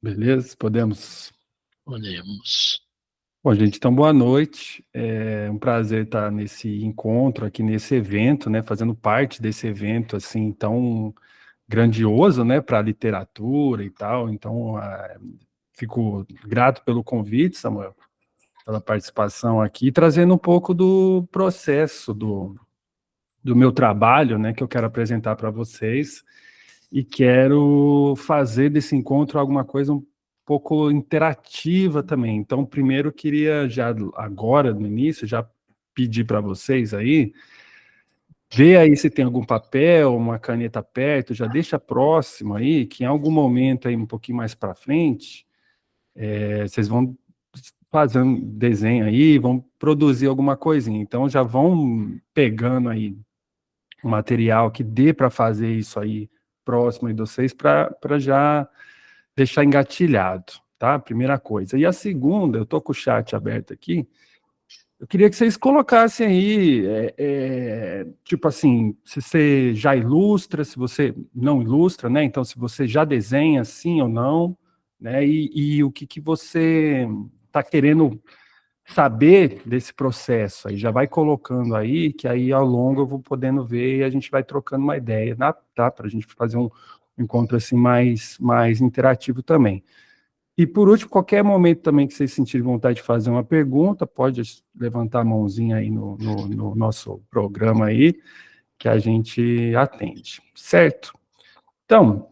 Beleza? Podemos? Podemos. Bom, gente, então boa noite. É um prazer estar nesse encontro aqui, nesse evento, né? Fazendo parte desse evento, assim, tão grandioso, né? Para a literatura e tal. Então, fico grato pelo convite, Samuel, pela participação aqui, trazendo um pouco do processo do meu trabalho, né? Que eu quero apresentar para vocês. E quero fazer desse encontro alguma coisa um pouco interativa também. Então, primeiro, eu queria já agora, no início, já pedir para vocês aí, ver aí se tem algum papel, uma caneta perto, já deixa próximo aí, que em algum momento aí, um pouquinho mais para frente, vocês vão fazer um desenho aí, vão produzir alguma coisinha. Então, já vão pegando aí um material que dê para fazer isso aí próximo de vocês, para já deixar engatilhado, tá? Primeira coisa. E a segunda, eu tô com o chat aberto aqui, eu queria que vocês colocassem aí, tipo assim, se você já ilustra, se você não ilustra, né? Então, se você já desenha, sim ou não, né? E o que você está querendo saber desse processo, aí já vai colocando aí, que aí ao longo eu vou podendo ver e a gente vai trocando uma ideia, tá? Para a gente fazer um encontro assim mais interativo também. E por último, qualquer momento também que vocês sentirem vontade de fazer uma pergunta, pode levantar a mãozinha aí no nosso programa aí, que a gente atende, certo? Então,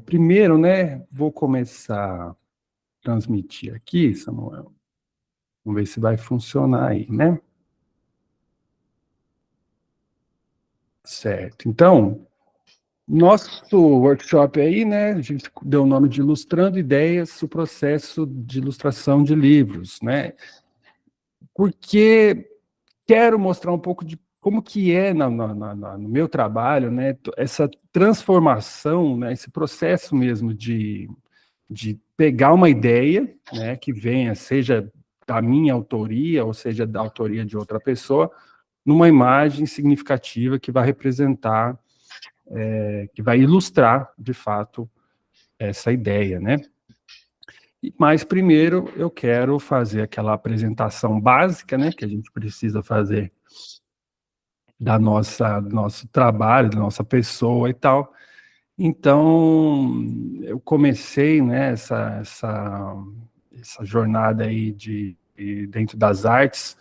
primeiro, né, vou começar a transmitir aqui, Samuel. Vamos ver se vai funcionar aí, né? Certo. Então, nosso workshop aí, né, a gente deu o nome de Ilustrando Ideias, o processo de ilustração de livros, né? Porque quero mostrar um pouco de como que é no meu trabalho, né, essa transformação, né, esse processo mesmo de pegar uma ideia, né, que venha, seja da minha autoria, ou seja, da autoria de outra pessoa, numa imagem significativa que vai representar, que vai ilustrar, de fato, essa ideia, né? Mas primeiro eu quero fazer aquela apresentação básica, né, que a gente precisa fazer do nosso trabalho, da nossa pessoa e tal. Então, eu comecei, né, essa jornada aí dentro das artes,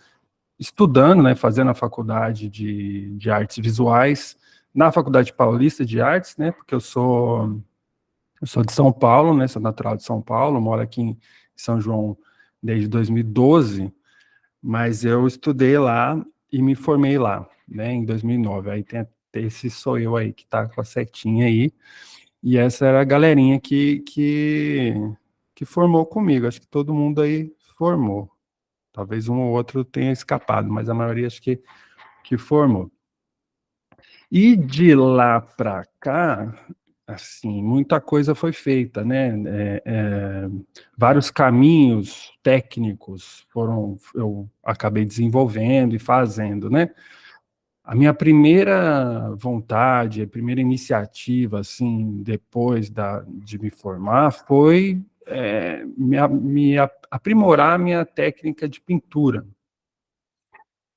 estudando, né, fazendo a faculdade de artes visuais, na Faculdade Paulista de Artes, né, porque eu sou de São Paulo, né, sou natural de São Paulo, moro aqui em São João desde 2012, mas eu estudei lá e me formei lá, né, em 2009. Aí tem esse sou eu aí que tá com a setinha aí, e essa era a galerinha que formou comigo. Acho que todo mundo aí formou. Talvez um ou outro tenha escapado, mas a maioria acho que formou. E de lá para cá, assim, muita coisa foi feita, né? Vários caminhos técnicos eu acabei desenvolvendo e fazendo, né? A minha primeira vontade, a primeira iniciativa, assim, depois de me formar, foi aprimorar a minha técnica de pintura,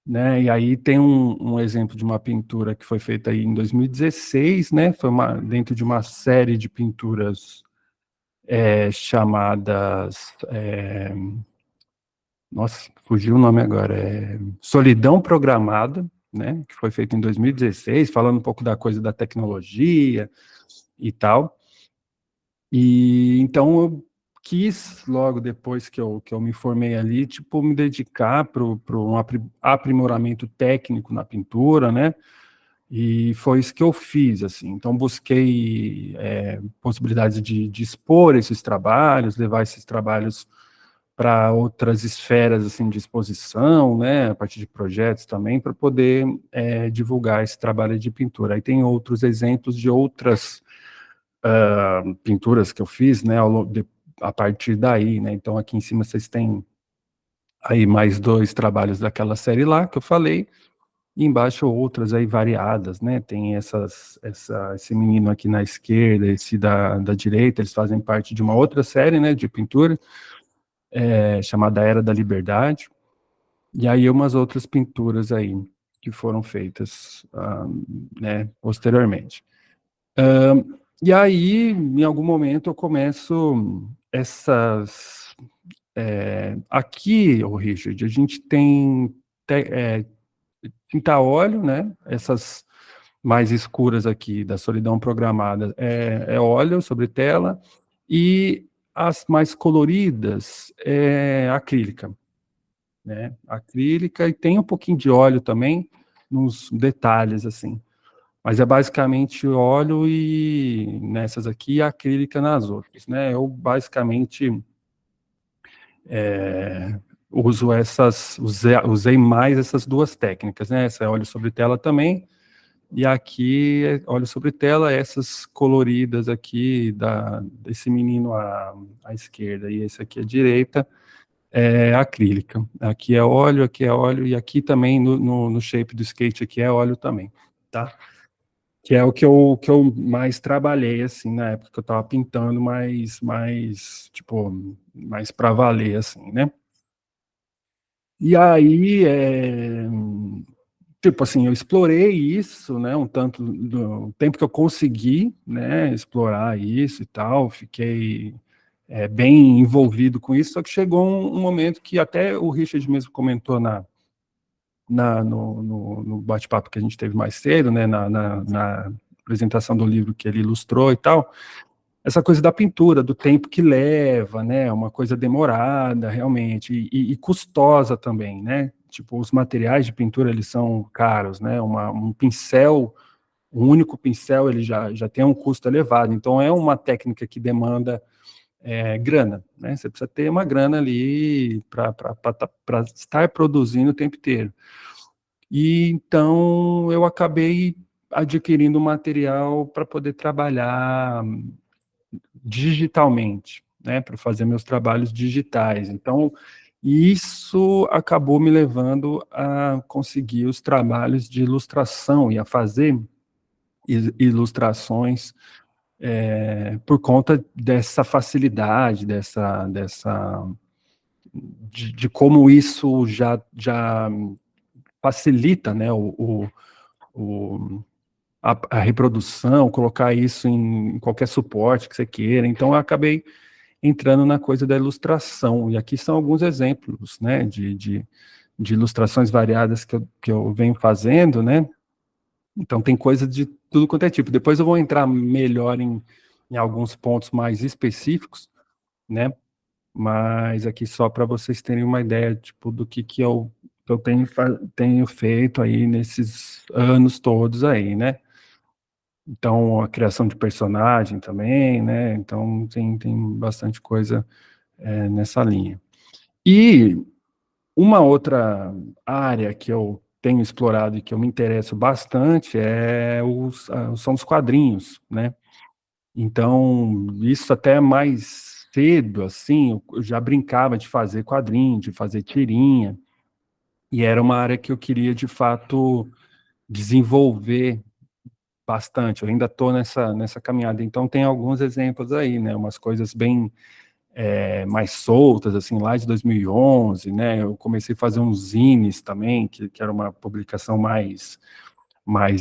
né? E aí tem um exemplo de uma pintura que foi feita aí em 2016, né? Foi dentro de uma série de pinturas chamadas, nossa, fugiu o nome agora, Solidão Programada, né? Que foi feita em 2016, falando um pouco da coisa da tecnologia e tal. E então eu quis, logo depois que eu me formei ali, tipo, me dedicar para um aprimoramento técnico na pintura, né? E foi isso que eu fiz, assim. Então, busquei possibilidades de expor esses trabalhos, levar esses trabalhos para outras esferas, assim, de exposição, né, a partir de projetos também, para poder divulgar esse trabalho de pintura. Aí tem outros exemplos de outras pinturas que eu fiz, né, a partir daí, né. Então, aqui em cima vocês têm aí mais dois trabalhos daquela série lá, que eu falei, e embaixo outras aí variadas, né? Tem esse menino aqui na esquerda, esse da direita, eles fazem parte de uma outra série, né, de pintura, chamada Era da Liberdade, e aí umas outras pinturas aí que foram feitas, né, posteriormente. E aí, em algum momento, eu começo essas... aqui, o Richard, a gente tem tinta a óleo, né? Essas mais escuras aqui da solidão programada é óleo sobre tela, e as mais coloridas é acrílica, né? Acrílica, e tem um pouquinho de óleo também, nos detalhes, assim. Mas é basicamente óleo e nessas aqui, e acrílica nas outras, né? Eu basicamente uso usei mais essas duas técnicas, né? Essa é óleo sobre tela também, e aqui é óleo sobre tela, essas coloridas aqui, desse menino à esquerda, e esse aqui à direita, é acrílica. Aqui é óleo, e aqui também no shape do skate aqui é óleo também, tá? Que é o que eu mais trabalhei, assim, na época que eu tava pintando, tipo, mais pra valer, assim, né? E aí, tipo assim, eu explorei isso, né, um tanto do tempo que eu consegui, né, explorar isso e tal, fiquei bem envolvido com isso, só que chegou um momento que até o Richard mesmo comentou no bate-papo que a gente teve mais cedo, né, na apresentação do livro que ele ilustrou e tal, essa coisa da pintura, do tempo que leva, né, uma coisa demorada, realmente, e custosa também, né, tipo, os materiais de pintura, eles são caros, né, um pincel, um único pincel, ele já tem um custo elevado, então é uma técnica que demanda grana, né, você precisa ter uma grana ali para estar produzindo o tempo inteiro. E então eu acabei adquirindo material para poder trabalhar digitalmente, né, para fazer meus trabalhos digitais. Então, isso acabou me levando a conseguir os trabalhos de ilustração e a fazer ilustrações por conta dessa facilidade, de como isso já facilita, né, o, a reprodução, colocar isso em qualquer suporte que você queira. Então, eu acabei entrando na coisa da ilustração. E aqui são alguns exemplos, né, de ilustrações variadas que eu venho fazendo, né? Então tem coisa de tudo quanto é tipo. Depois eu vou entrar melhor em alguns pontos mais específicos, né? Mas aqui só para vocês terem uma ideia, tipo, do que eu tenho feito aí nesses anos todos aí, né? Então, a criação de personagem também, né? Então, tem bastante coisa nessa linha. E uma outra área que eu tenho explorado e que eu me interesso bastante são os quadrinhos, né? Então, isso até mais cedo, assim, eu já brincava de fazer quadrinho, de fazer tirinha, e era uma área que eu queria, de fato, desenvolver bastante. Eu ainda estou nessa caminhada. Então, tem alguns exemplos aí, né? Umas coisas bem mais soltas, assim, lá de 2011, né, eu comecei a fazer uns zines também, que era uma publicação mais,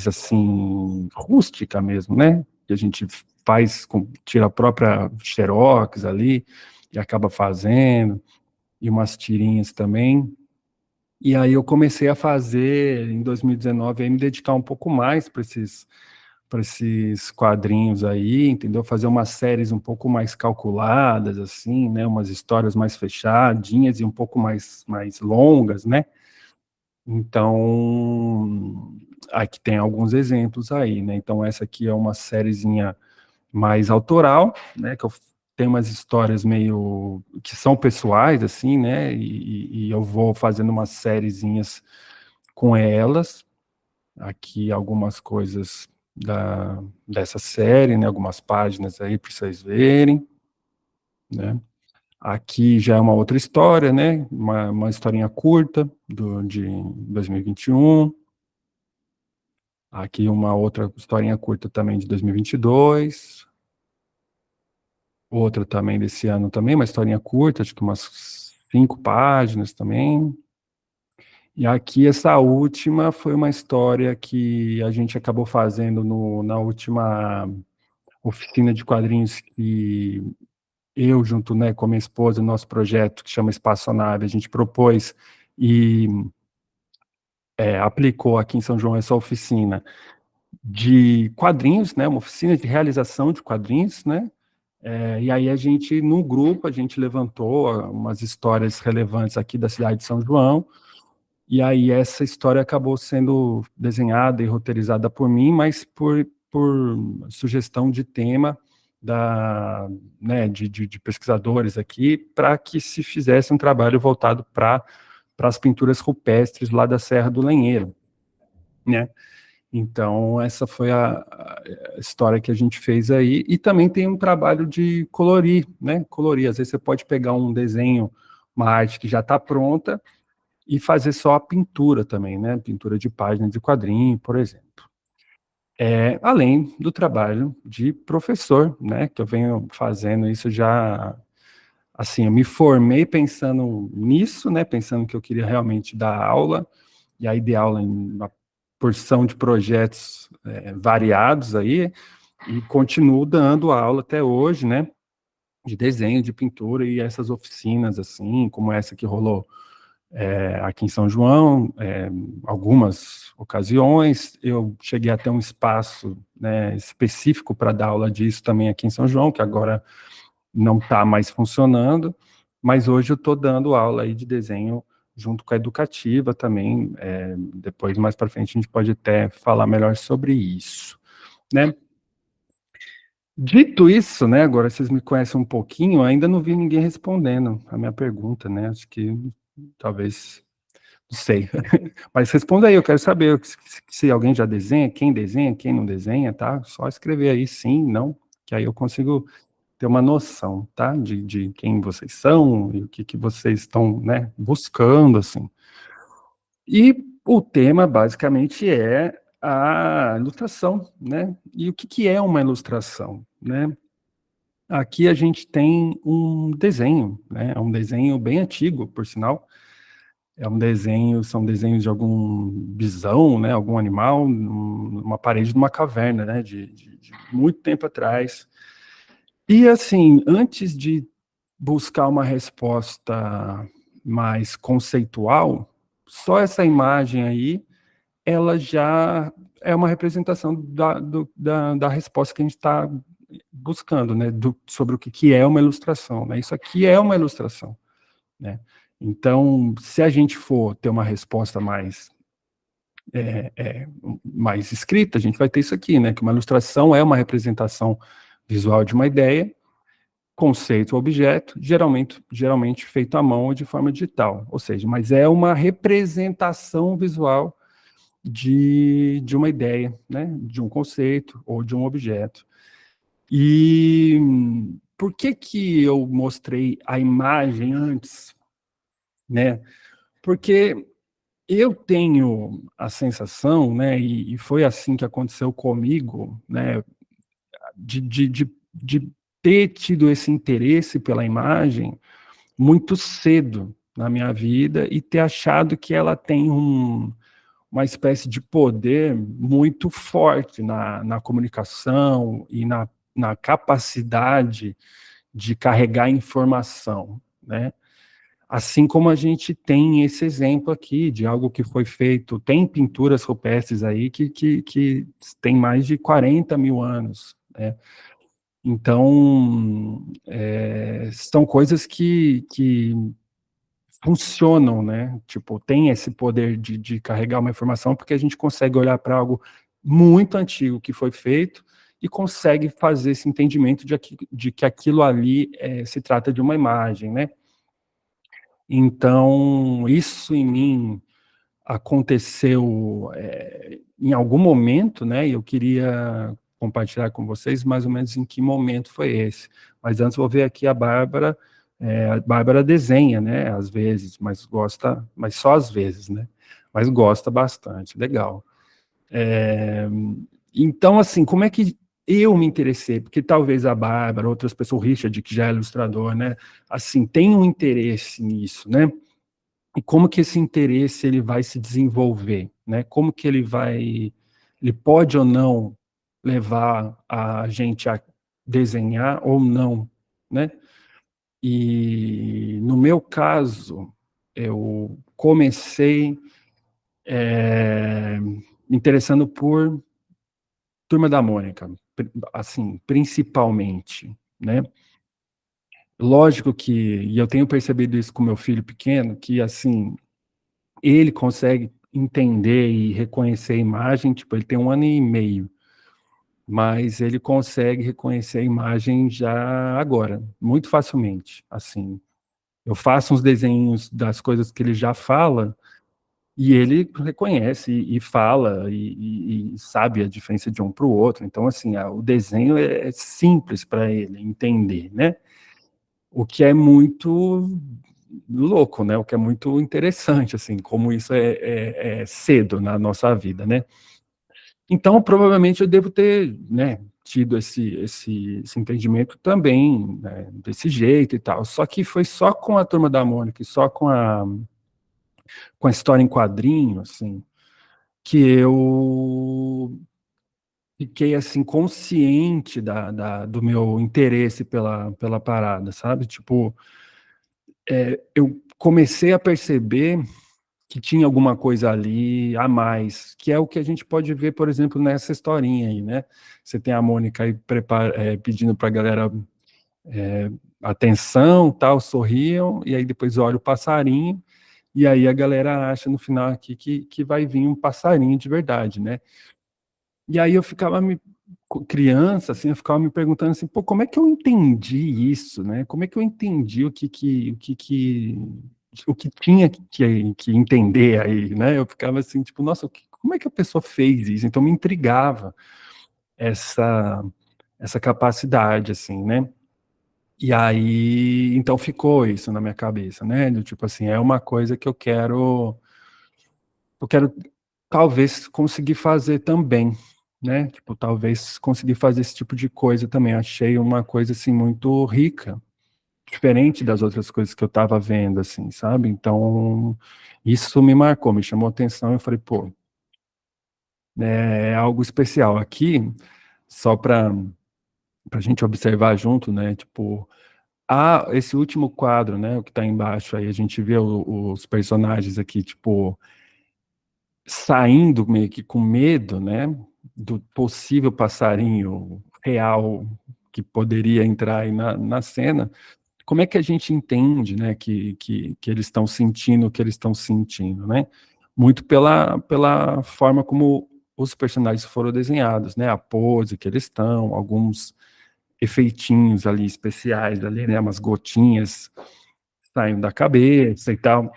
assim, rústica mesmo, né, que a gente tira a própria xerox ali, e acaba fazendo, e umas tirinhas também, e aí eu comecei a fazer, em 2019, aí me dedicar um pouco mais para esses quadrinhos aí, entendeu? Fazer umas séries um pouco mais calculadas, assim, né? Umas histórias mais fechadinhas e um pouco mais longas, né? Então, aqui tem alguns exemplos aí, né? Então, essa aqui é uma sériezinha mais autoral, né? Que eu tenho umas histórias meio que são pessoais, assim, né? E eu vou fazendo umas sériezinhas com elas, aqui algumas coisas dessa série, né, algumas páginas aí para vocês verem, né. Aqui já é uma outra história, né, uma historinha curta de 2021, Aqui uma outra historinha curta também de 2022. Outra também desse ano também, uma historinha curta, acho que umas 5 páginas também. E aqui essa última foi uma história que a gente acabou fazendo na última oficina de quadrinhos que eu, junto, né, com a minha esposa, nosso projeto que chama Espaçonave, a gente propôs e aplicou aqui em São João essa oficina de quadrinhos, né, uma oficina de realização de quadrinhos, né, e aí a gente, num grupo, a gente levantou umas histórias relevantes aqui da cidade de São João, e aí essa história acabou sendo desenhada e roteirizada por mim, mas por sugestão de tema né, de pesquisadores aqui, para que se fizesse um trabalho voltado para as pinturas rupestres lá da Serra do Lenheiro, né? Então, essa foi a história que a gente fez aí. E também tem um trabalho de colorir, né? Colorir. Às vezes você pode pegar um desenho, uma arte que já está pronta, e fazer só a pintura também, né? Pintura de página de quadrinho, por exemplo. Além do trabalho de professor, né? Que eu venho fazendo isso já. Assim, eu me formei pensando nisso, né? Pensando que eu queria realmente dar aula, e aí dei aula em uma porção de projetos variados aí, e continuo dando aula até hoje, né? De desenho, de pintura, e essas oficinas, assim, como essa que rolou aqui em São João, algumas ocasiões. Eu cheguei a ter um espaço, né, específico para dar aula disso também aqui em São João, que agora não está mais funcionando, mas hoje eu estou dando aula aí de desenho junto com a educativa também. Depois, mais para frente, a gente pode até falar melhor sobre isso, né? Dito isso, né, agora vocês me conhecem um pouquinho, ainda não vi ninguém respondendo a minha pergunta, né? Acho que talvez, não sei. Mas responda aí, eu quero saber se alguém já desenha, quem não desenha, tá? Só escrever aí sim, não, que aí eu consigo ter uma noção, tá? De quem vocês são e o que vocês estão, né, buscando, assim. E o tema, basicamente, é a ilustração, né? E o que é uma ilustração, né? Aqui a gente tem um desenho, né? É um desenho bem antigo, por sinal. São desenhos de algum bisão, né? Algum animal, numa parede de uma caverna, né? De muito tempo atrás. E assim, antes de buscar uma resposta mais conceitual, só essa imagem aí, ela já é uma representação da resposta que a gente está buscando, né, sobre o que é uma ilustração, né? Isso aqui é uma ilustração, né? Então, se a gente for ter uma resposta mais escrita, a gente vai ter isso aqui, né? Que uma ilustração é uma representação visual de uma ideia, conceito, objeto, geralmente feito à mão ou de forma digital, ou seja, mas é uma representação visual de uma ideia, né, de um conceito ou de um objeto. E por que eu mostrei a imagem antes, né? Porque eu tenho a sensação, né, e foi assim que aconteceu comigo, né, de ter tido esse interesse pela imagem muito cedo na minha vida e ter achado que ela tem uma espécie de poder muito forte na comunicação e na capacidade de carregar informação, né? Assim como a gente tem esse exemplo aqui de algo que foi feito, tem pinturas rupestres aí que tem mais de 40 mil anos, né? Então, são coisas que funcionam, né? Tipo, tem esse poder de carregar uma informação, porque a gente consegue olhar para algo muito antigo que foi feito e consegue fazer esse entendimento de que aquilo ali se trata de uma imagem, né? Então, isso em mim aconteceu em algum momento, né? E eu queria compartilhar com vocês mais ou menos em que momento foi esse. Mas antes vou ver aqui a Bárbara. A Bárbara desenha, né? Às vezes, mas só às vezes, né? Mas gosta bastante, legal. Então, assim, como é que eu me interessei? Porque talvez a Bárbara, outras pessoas, o Richard, que já é ilustrador, né? Assim, tem um interesse nisso, né? E como que esse interesse ele vai se desenvolver, né? Como que ele pode ou não levar a gente a desenhar ou não, né? E no meu caso, eu comecei me interessando por Turma da Mônica, assim, principalmente, né? Lógico que, e eu tenho percebido isso com meu filho pequeno, que assim, ele consegue entender e reconhecer a imagem, tipo, ele tem 1 ano e meio, mas ele consegue reconhecer a imagem já agora, muito facilmente, assim. Eu faço uns desenhos das coisas que ele já fala, e ele reconhece e fala e sabe a diferença de um para o outro. Então, assim, o desenho é simples para ele entender, né? O que é muito louco, né? O que é muito interessante, assim, como isso é cedo na nossa vida, né? Então, provavelmente eu devo ter, né, tido esse entendimento também, né, desse jeito e tal. Só que foi só com a Turma da Mônica e só com a história em quadrinho, assim, que eu fiquei, assim, consciente do meu interesse pela parada, sabe? Tipo, eu comecei a perceber que tinha alguma coisa ali a mais, que é o que a gente pode ver, por exemplo, nessa historinha aí, né? Você tem a Mônica aí pedindo para a galera atenção, tal, sorriam, e aí depois olha o passarinho, e aí a galera acha no final aqui que vai vir um passarinho de verdade, né? E aí eu ficava criança, assim, eu ficava me perguntando assim, pô, como é que eu entendi isso, né? Como é que eu entendi o que tinha que entender aí, né? Eu ficava assim, tipo, nossa, como é que a pessoa fez isso? Então me intrigava essa essa capacidade, assim, né? E aí, então ficou isso na minha cabeça, né? Do tipo assim, é uma coisa que eu quero talvez conseguir fazer também, né? Tipo, talvez conseguir fazer esse tipo de coisa também. Achei uma coisa assim muito rica, diferente das outras coisas que eu estava vendo, assim, sabe? Então, isso me marcou, me chamou a atenção. Eu falei, pô, é algo especial aqui, só para a gente observar junto, né? Tipo, esse último quadro, né? O que está embaixo aí, a gente vê os personagens aqui, tipo, saindo meio que com medo, né, do possível passarinho real que poderia entrar aí na cena. Como é que a gente entende, né, que eles estão sentindo o que eles estão sentindo, né? Muito pela forma como os personagens foram desenhados, né, a pose que eles estão, alguns efeitinhos ali especiais ali, né, umas gotinhas saindo da cabeça e tal.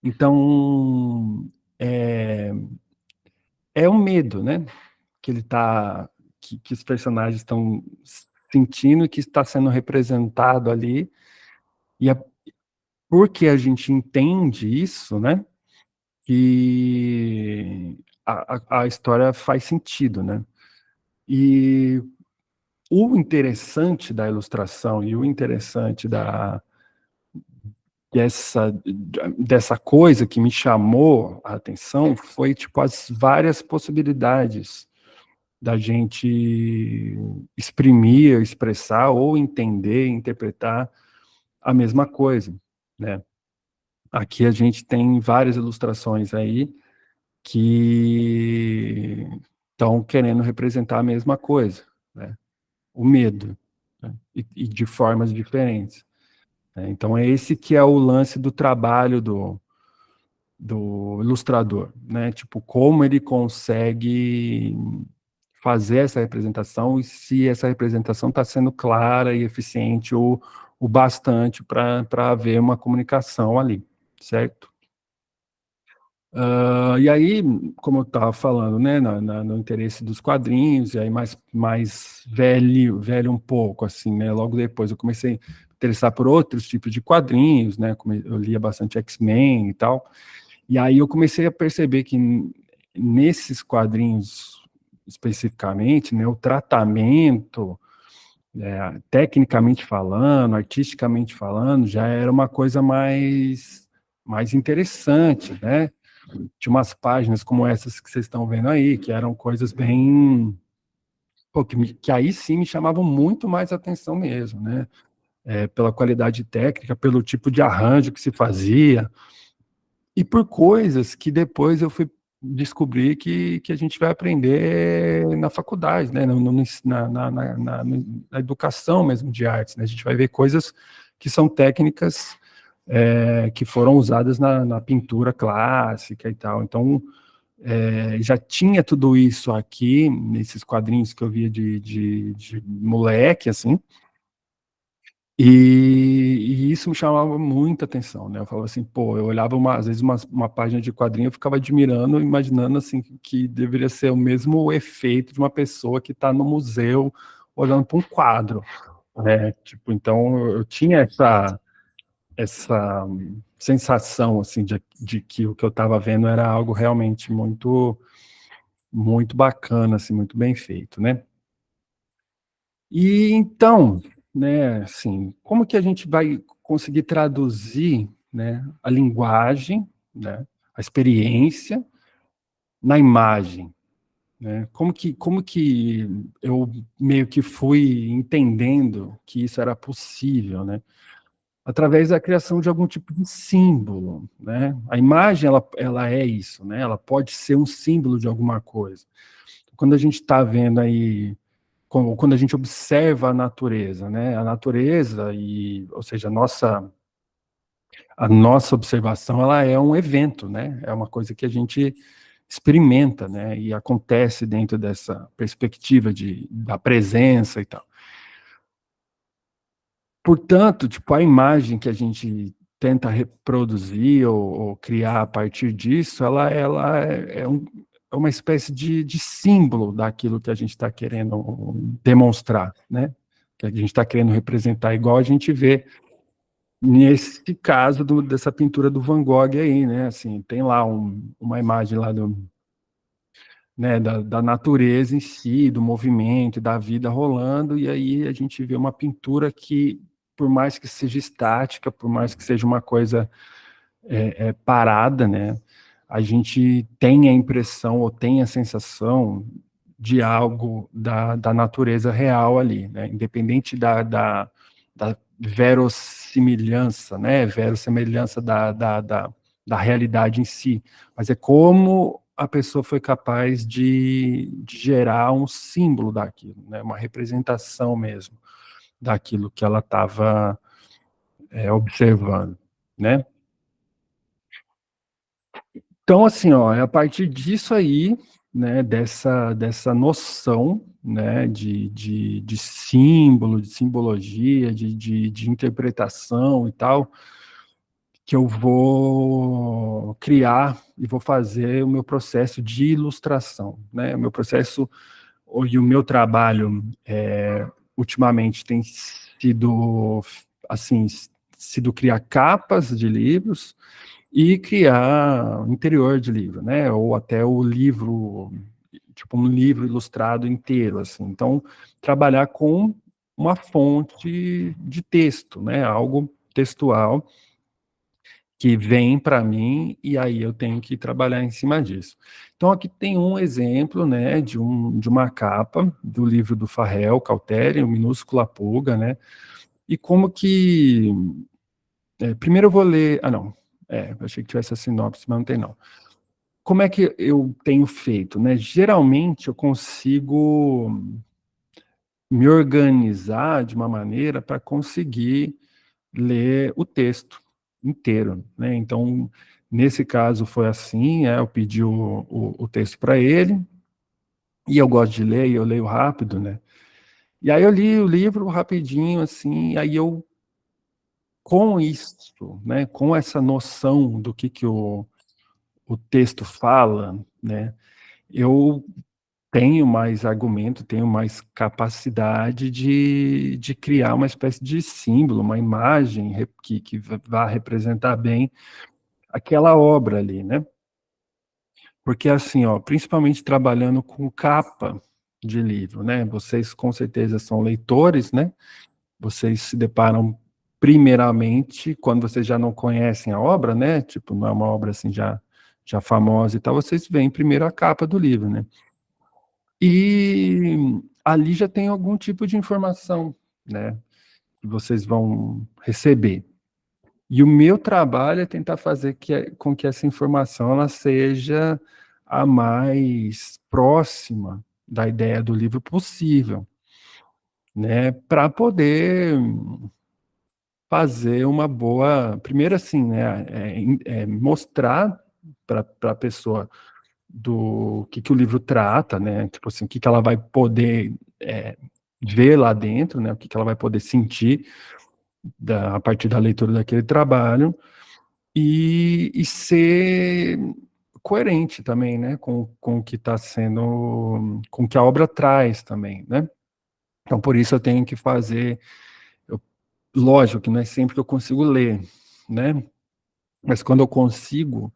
Então, é, é o medo, né? Que ele tá, que os personagens estão sentindo e que está sendo representado ali. E porque a gente entende isso, né? Que a história faz sentido, né? E o interessante da ilustração e o interessante dessa coisa que me chamou a atenção foi tipo as várias possibilidades da gente exprimir, expressar ou entender, interpretar a mesma coisa, né? Aqui a gente tem várias ilustrações aí que estão querendo representar a mesma coisa, né? O medo, né? E de formas diferentes, né? Então é esse que é o lance do trabalho do ilustrador, né? Tipo, como ele consegue fazer essa representação e se essa representação está sendo clara e eficiente o bastante para haver uma comunicação ali, certo? E aí, como eu estava falando, né, no interesse dos quadrinhos, e aí mais velho um pouco, assim, né, logo depois eu comecei a me interessar por outros tipos de quadrinhos, né, eu lia bastante X-Men e tal, e aí eu comecei a perceber que nesses quadrinhos especificamente, né, o tratamento, tecnicamente falando, artisticamente falando, já era uma coisa mais interessante, né? Tinha umas páginas como essas que vocês estão vendo aí, que eram coisas bem... Pô, que aí sim me chamavam muito mais atenção mesmo, né? Pela qualidade técnica, pelo tipo de arranjo que se fazia, e por coisas que depois eu fui descobrir que a gente vai aprender na faculdade, né? Na educação mesmo de artes, né? A gente vai ver coisas que são técnicas que foram usadas na pintura clássica e tal. Então, já tinha tudo isso aqui, nesses quadrinhos que eu via de moleque, assim, e isso me chamava muita atenção, né? Eu falava assim, pô, eu olhava às vezes uma página de quadrinho, eu ficava admirando, imaginando assim que deveria ser o mesmo efeito de uma pessoa que está no museu olhando para um quadro, né? Tipo, então eu tinha essa sensação assim de que o que eu estava vendo era algo realmente muito bacana, assim, muito bem feito, né? E então, né, assim, como que a gente vai conseguir traduzir, né, a linguagem, né, a experiência na imagem, né? Como que eu meio que fui entendendo que isso era possível, né? Através da criação de algum tipo de símbolo, né? A imagem, ela é isso, né? Ela pode ser um símbolo de alguma coisa. Quando a gente está vendo aí quando a gente observa a natureza, né? A natureza ou seja, a nossa observação, ela é um evento, né? É uma coisa que a gente experimenta, né? E acontece dentro dessa perspectiva da presença e tal. Portanto, tipo, a imagem que a gente tenta reproduzir ou criar a partir disso, ela é uma espécie de símbolo daquilo que a gente está querendo demonstrar, né? Que a gente está querendo representar, igual a gente vê nesse caso dessa pintura do Van Gogh aí, né? Assim, tem lá uma imagem lá né, da natureza em si, do movimento, da vida rolando, e aí a gente vê uma pintura que, por mais que seja estática, por mais que seja uma coisa parada, né, a gente tem a impressão ou tem a sensação de algo da natureza real ali, né, independente da verossimilhança, né, verossimilhança da realidade em si, mas é como a pessoa foi capaz de gerar um símbolo daquilo, né, uma representação mesmo daquilo que ela estava observando, né. Então, assim, ó, é a partir disso aí, né, dessa noção, né, de símbolo, de simbologia, de interpretação e tal, que eu vou criar e vou fazer o meu processo de ilustração, né, o meu processo e o meu trabalho ultimamente tem sido, assim, sido criar capas de livros e criar interior de livro, né? Ou até o livro, tipo um livro ilustrado inteiro, assim. Então, trabalhar com uma fonte de texto, né? Algo textual que vem para mim e aí eu tenho que trabalhar em cima disso. Então, aqui tem um exemplo, né, de uma capa do livro do Farrell, Cautério, Minúscula Pulga, né? E como que... primeiro eu vou ler... Ah, não. Eu achei que tivesse a sinopse, mas não tem, não. Como é que eu tenho feito, né? Geralmente eu consigo me organizar de uma maneira para conseguir ler o texto inteiro, né? Então, nesse caso foi assim, eu pedi o texto para ele, e eu gosto de ler, e eu leio rápido, né? E aí eu li o livro rapidinho, assim, aí eu, com isso, né, com essa noção do que o texto fala, né, eu tenho mais argumento, tenho mais capacidade de criar uma espécie de símbolo, uma imagem que vá representar bem aquela obra ali, né? Porque assim, ó, principalmente trabalhando com capa de livro, né? Vocês com certeza são leitores, né? Vocês se deparam primeiramente quando vocês já não conhecem a obra, né? Tipo, não é uma obra assim já famosa e tal, vocês veem primeiro a capa do livro, né? E ali já tem algum tipo de informação, né? Que vocês vão receber. E o meu trabalho é tentar fazer com que essa informação ela seja a mais próxima da ideia do livro possível, né? Para poder fazer uma boa. Primeiro, assim, né? Mostrar para a pessoa do que o livro trata, né? Tipo assim, o que ela vai poder ver lá dentro, né? O que ela vai poder sentir a partir da leitura daquele trabalho e ser coerente também, né? Com o que está sendo, com o que a obra traz também, né? Então, por isso eu tenho que fazer. Lógico que não é sempre que eu consigo ler, né? Mas quando eu consigo,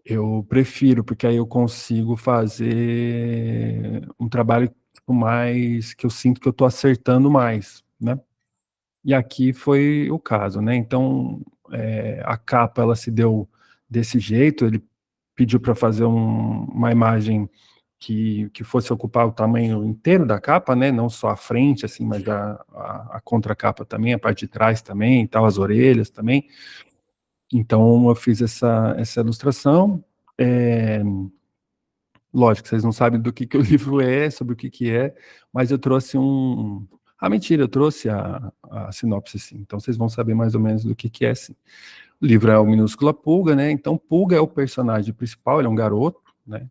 eu prefiro, porque aí eu consigo fazer um trabalho tipo, mais que eu sinto que eu estou acertando mais, né? E aqui foi o caso, né? Então, a capa ela se deu desse jeito. Ele pediu para fazer uma imagem que fosse ocupar o tamanho inteiro da capa, né? Não só a frente, assim, mas a contracapa também, a parte de trás também, e tal, as orelhas também. Então, eu fiz essa ilustração. É, lógico, vocês não sabem do que o livro é, sobre o que é, mas eu trouxe um. Ah, mentira, eu trouxe a sinopse, sim. Então, vocês vão saber mais ou menos do que é, sim. O livro é o Minúscula Pulga, né? Então, Pulga é o personagem principal, ele é um garoto, né?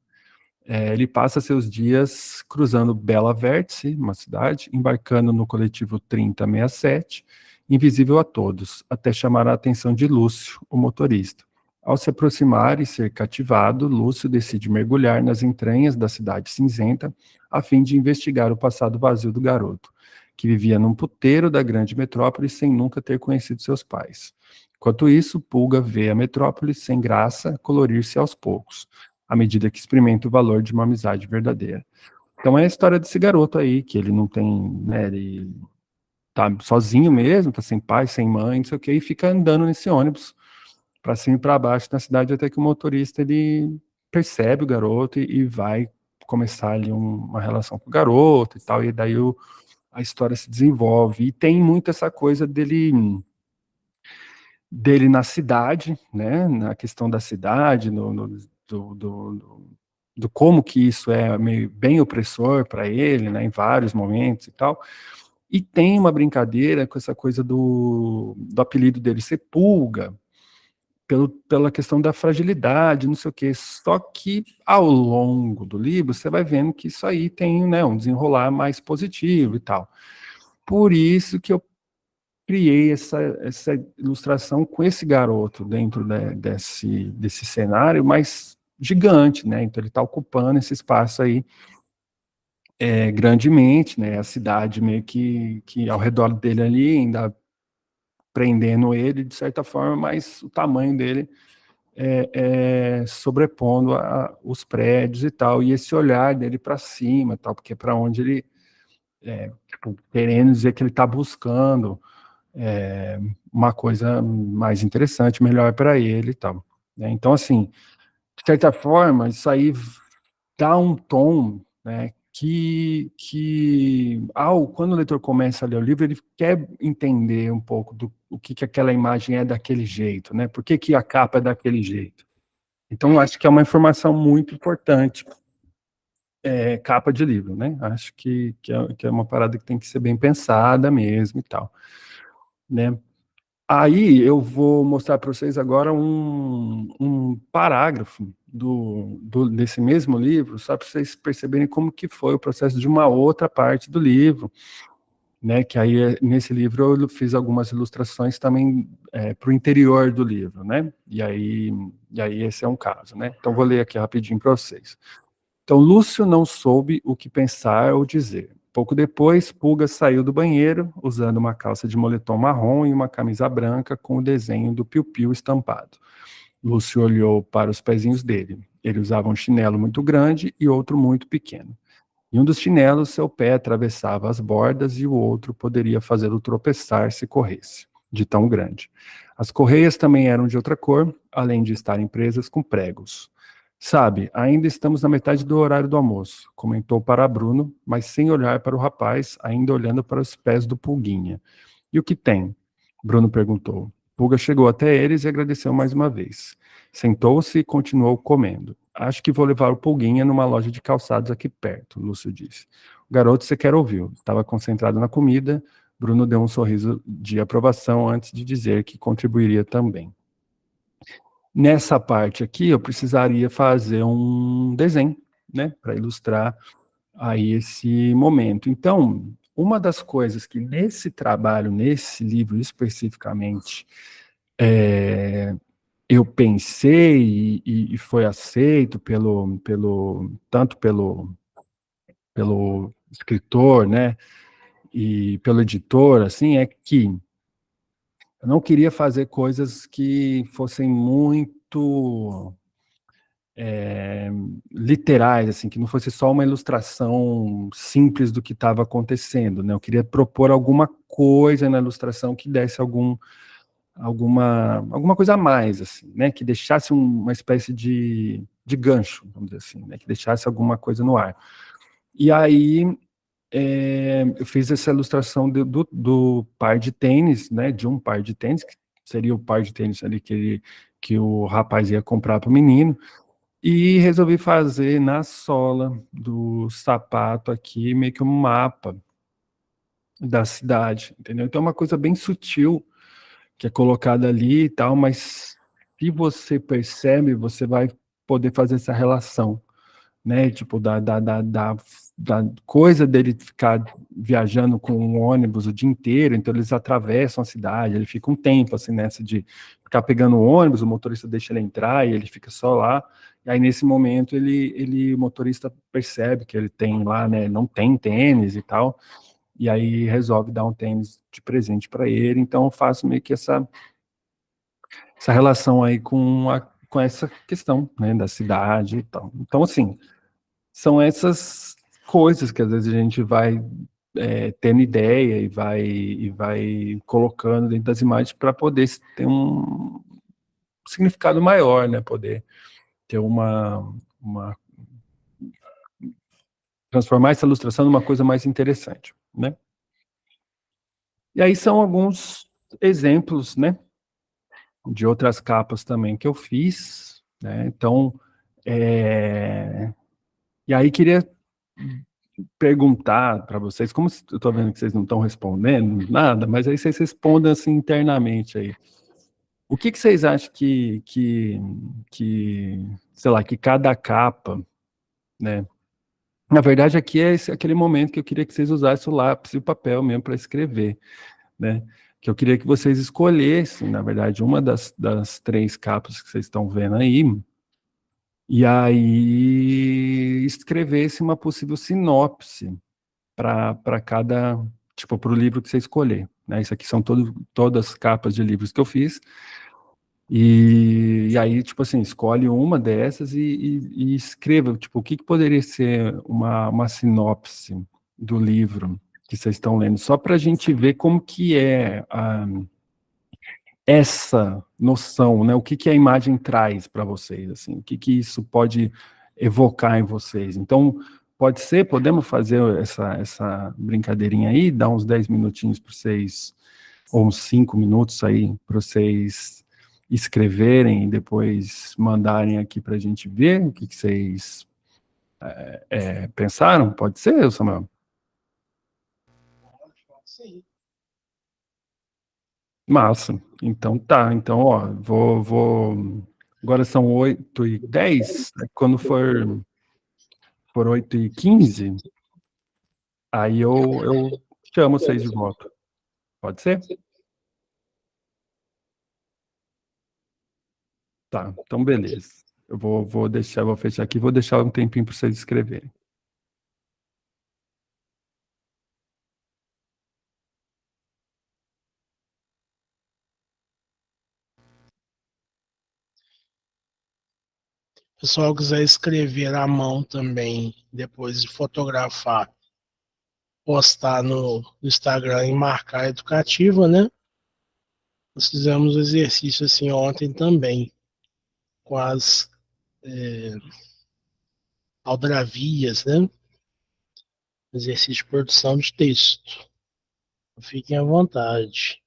Ele passa seus dias cruzando Bela Vértice, uma cidade, embarcando no coletivo 3067, invisível a todos, até chamar a atenção de Lúcio, o motorista. Ao se aproximar e ser cativado, Lúcio decide mergulhar nas entranhas da cidade cinzenta, a fim de investigar o passado vazio do garoto, que vivia num puteiro da grande metrópole sem nunca ter conhecido seus pais. Enquanto isso, Pulga vê a metrópole sem graça colorir-se aos poucos à medida que experimenta o valor de uma amizade verdadeira. Então é a história desse garoto aí, que ele não tem, né, ele tá sozinho mesmo, tá sem pai, sem mãe, não sei o que, e fica andando nesse ônibus para cima e para baixo na cidade até que o motorista ele percebe o garoto e vai começar ali uma relação com o garoto e tal, e daí a história se desenvolve. E tem muito essa coisa dele na cidade, né, na questão da cidade, do como que isso é meio bem opressor para ele, né, em vários momentos e tal. E tem uma brincadeira com essa coisa do apelido dele ser Pulga, pela questão da fragilidade, não sei o quê. Só que ao longo do livro você vai vendo que isso aí tem, né, um desenrolar mais positivo e tal. Por isso que eu criei essa ilustração com esse garoto dentro desse cenário, mas gigante, né? Então ele está ocupando esse espaço aí grandemente, né? A cidade meio que ao redor dele ali, ainda prendendo ele de certa forma, mas o tamanho dele sobrepondo os prédios e tal, e esse olhar dele para cima, tal, porque é para onde ele tipo, querendo dizer que ele está buscando uma coisa mais interessante, melhor para ele e tal. Né? Então, assim, de certa forma, isso aí dá um tom, né, quando o leitor começa a ler o livro, ele quer entender um pouco do o que aquela imagem é daquele jeito, né? Por que a capa é daquele jeito? Então, eu acho que é uma informação muito importante, capa de livro, né? Acho que é uma parada que tem que ser bem pensada mesmo e tal, né? Aí eu vou mostrar para vocês agora um parágrafo desse mesmo livro, só para vocês perceberem como que foi o processo de uma outra parte do livro, né? Que aí nesse livro eu fiz algumas ilustrações também para o interior do livro, né? E aí esse é um caso, né? Então vou ler aqui rapidinho para vocês. Então, Lúcio não soube o que pensar ou dizer. Pouco depois, Pulga saiu do banheiro, usando uma calça de moletom marrom e uma camisa branca com o desenho do piu-piu estampado. Lúcio olhou para os pezinhos dele. Ele usava um chinelo muito grande e outro muito pequeno. Em um dos chinelos, seu pé atravessava as bordas e o outro poderia fazê-lo tropeçar se corresse, de tão grande. As correias também eram de outra cor, além de estarem presas com pregos. Sabe, ainda estamos na metade do horário do almoço, comentou para Bruno, mas sem olhar para o rapaz, ainda olhando para os pés do Pulguinha. E o que tem? Bruno perguntou. Pulga chegou até eles e agradeceu mais uma vez. Sentou-se e continuou comendo. Acho que vou levar o Pulguinha numa loja de calçados aqui perto, Lúcio disse. O garoto sequer ouviu, estava concentrado na comida. Bruno deu um sorriso de aprovação antes de dizer que contribuiria também. Nessa parte aqui, eu precisaria fazer um desenho, né, para ilustrar aí esse momento. Então, uma das coisas que nesse trabalho, nesse livro especificamente, eu pensei e foi aceito tanto pelo escritor, né, e pelo editor, assim, é que eu não queria fazer coisas que fossem muito literais, assim, que não fosse só uma ilustração simples do que estava acontecendo, né? Eu queria propor alguma coisa na ilustração que desse alguma coisa a mais, assim, né? Que deixasse uma espécie de gancho, vamos dizer assim, né? Que deixasse alguma coisa no ar. E aí eu fiz essa ilustração do par de tênis, né? De um par de tênis, que seria o par de tênis ali que o rapaz ia comprar para o menino. E resolvi fazer na sola do sapato aqui meio que um mapa da cidade, entendeu? Então é uma coisa bem sutil que é colocada ali e tal, mas se você percebe, você vai poder fazer essa relação, né? Tipo, da coisa dele ficar viajando com um ônibus o dia inteiro, então eles atravessam a cidade, ele fica um tempo assim nessa de ficar pegando o ônibus, o motorista deixa ele entrar e ele fica só lá. E aí nesse momento o motorista percebe que ele tem lá, né, não tem tênis e tal, e aí resolve dar um tênis de presente para ele. Então eu faço meio que essa relação aí com essa questão, né, da cidade e tal. Então assim, são essas coisas que às vezes a gente vai tendo ideia e vai colocando dentro das imagens para poder ter um significado maior, né? Poder ter uma transformar essa ilustração numa coisa mais interessante, né? E aí são alguns exemplos, né? De outras capas também que eu fiz, né? Então, e aí queria perguntar para vocês, como eu estou vendo que vocês não estão respondendo nada, mas aí vocês respondam assim internamente aí. O que vocês acham sei lá, que cada capa, né? Na verdade, aqui é aquele momento que eu queria que vocês usassem o lápis e o papel mesmo para escrever, né? Que eu queria que vocês escolhessem, na verdade, uma das três capas que vocês estão vendo aí, e aí escrevesse uma possível sinopse para cada, tipo, para o livro que você escolher, né? Isso aqui são todas capas de livros que eu fiz. E aí, tipo assim, escolhe uma dessas e escreva, tipo, o que poderia ser uma sinopse do livro que vocês estão lendo, só para a gente ver como que é essa noção, né? O que a imagem traz para vocês, assim, o que isso pode evocar em vocês. Então, podemos fazer essa brincadeirinha aí, dar uns 10 minutinhos para vocês, ou uns 5 minutos aí, para vocês escreverem e depois mandarem aqui para a gente ver o que vocês pensaram? Pode ser, Samuel? Massa. Então tá. Então, ó, vou. Agora são 8h10. Quando for 8h15, aí eu chamo vocês de volta. Pode ser? Tá. Então, beleza. Eu vou fechar aqui, vou deixar um tempinho para vocês escreverem. o pessoal quiser escrever à mão também, depois de fotografar, postar no Instagram e marcar educativa, né? Nós fizemos um exercício assim ontem também, com as aldravias, né? Exercício de produção de texto. Fiquem à vontade.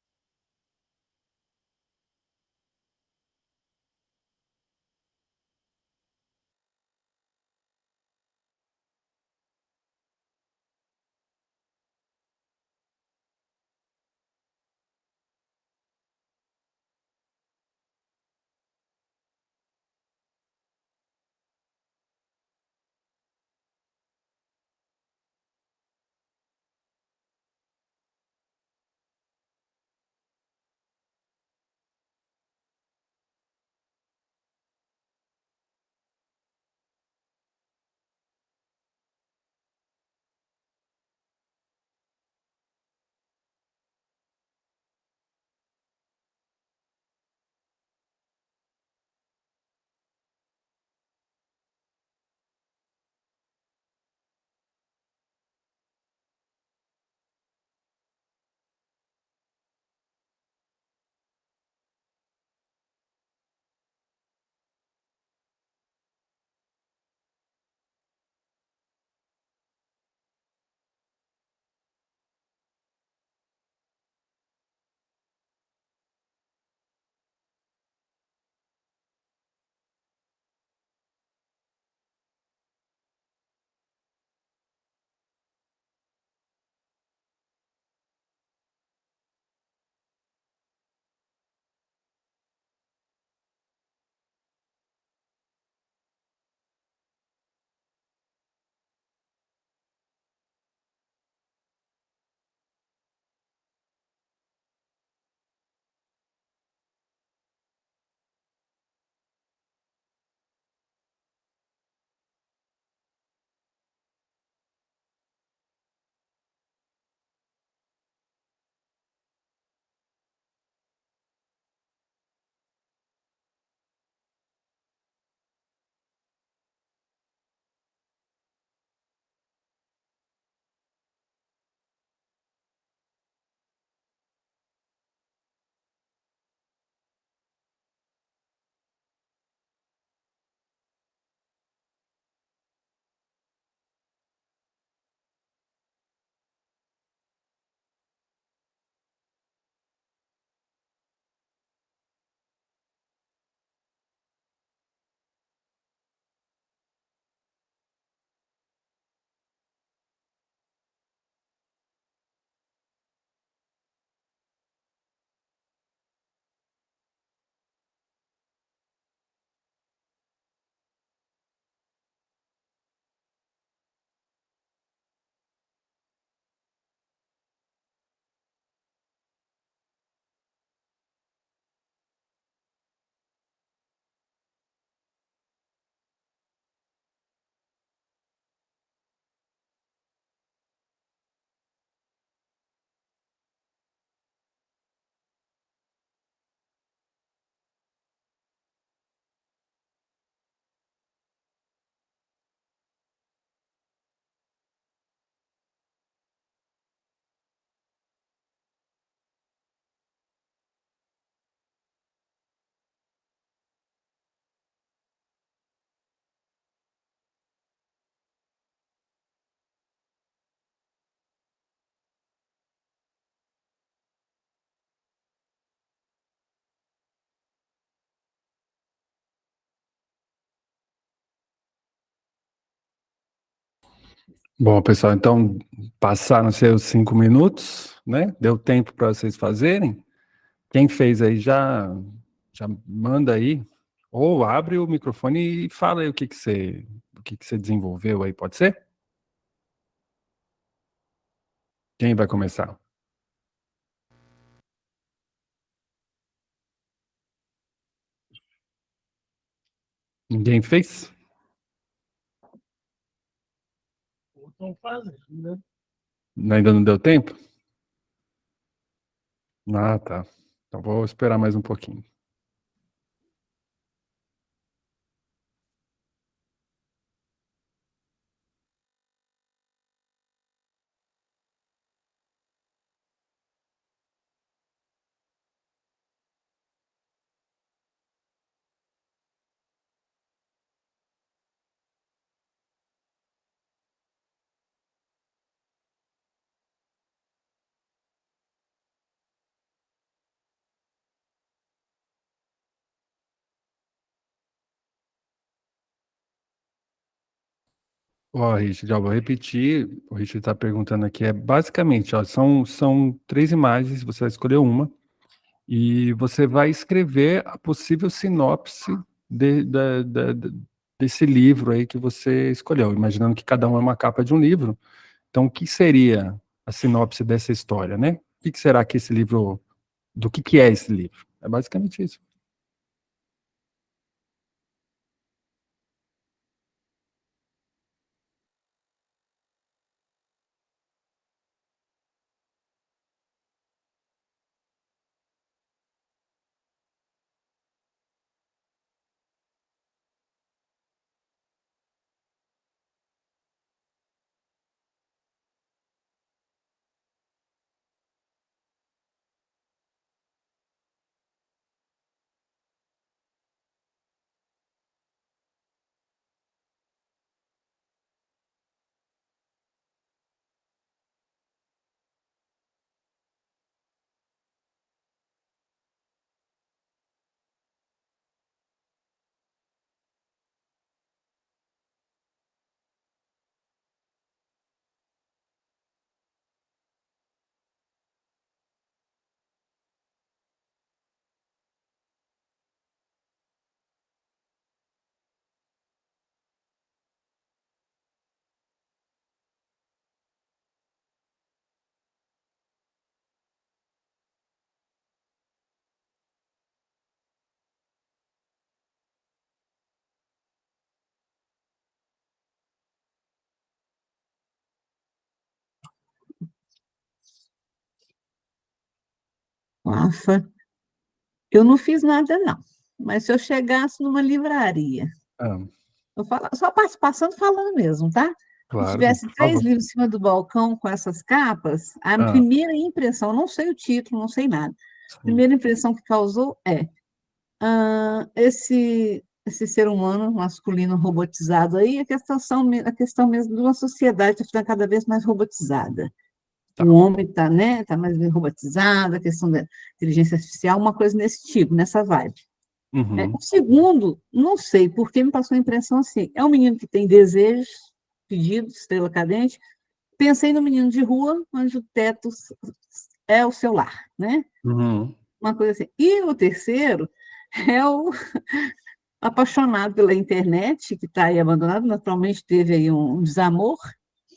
Bom, pessoal, então passaram seus 5 minutos, né? Deu tempo para vocês fazerem. Quem fez aí já manda aí, ou abre o microfone e fala aí o que que você desenvolveu aí, pode ser? Quem vai começar? Ninguém fez? Estão fazendo, né? Ainda não deu tempo? Ah, tá. Então vou esperar mais um pouquinho. Ó, Richard, ó, vou repetir. O Richard está perguntando aqui. É basicamente, ó, são três imagens, você vai escolher uma e você vai escrever a possível sinopse desse livro aí que você escolheu, imaginando que cada um é uma capa de um livro. Então, o que seria a sinopse dessa história, né? O que será que esse livro, do que é esse livro? É basicamente isso. Nossa, eu não fiz nada, não. Mas se eu chegasse numa livraria, Ah, eu falo, só passando falando mesmo, tá? E claro, tivesse por três favor. livros em cima do balcão com essas capas, a Ah, primeira impressão, não sei o título, não sei nada. A sim. primeira impressão que causou é esse ser humano masculino robotizado aí, a questão mesmo de uma sociedade que está cada vez mais robotizada. O Tá. homem está, né, tá mais robotizado, a questão da inteligência artificial, uma coisa nesse tipo, nessa vibe. O Uhum, segundo, não sei, porque me passou a impressão assim, é um menino que tem desejos, pedidos, estrela cadente. Pensei no menino de rua, onde o teto é o seu lar, né? uhum, Uma coisa assim. E o terceiro é o apaixonado pela internet, que está aí abandonado, naturalmente teve aí um desamor,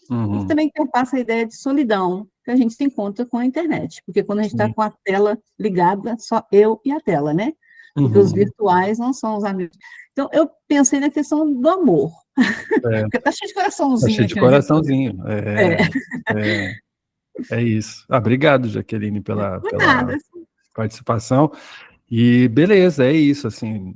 e uhum, também passa a ideia de solidão, que a gente se encontra com a internet, porque quando a gente está sim. com a tela ligada, só eu e a tela, né? Porque os Uhum. virtuais não são os amigos. Então, eu pensei na questão do amor, É, porque está cheio de tá coraçãozinho cheio de aqui onde eu estou. coraçãozinho. É, É, é isso. Ah, obrigado, Jaqueline, por pela nada. participação. E beleza, é isso, assim,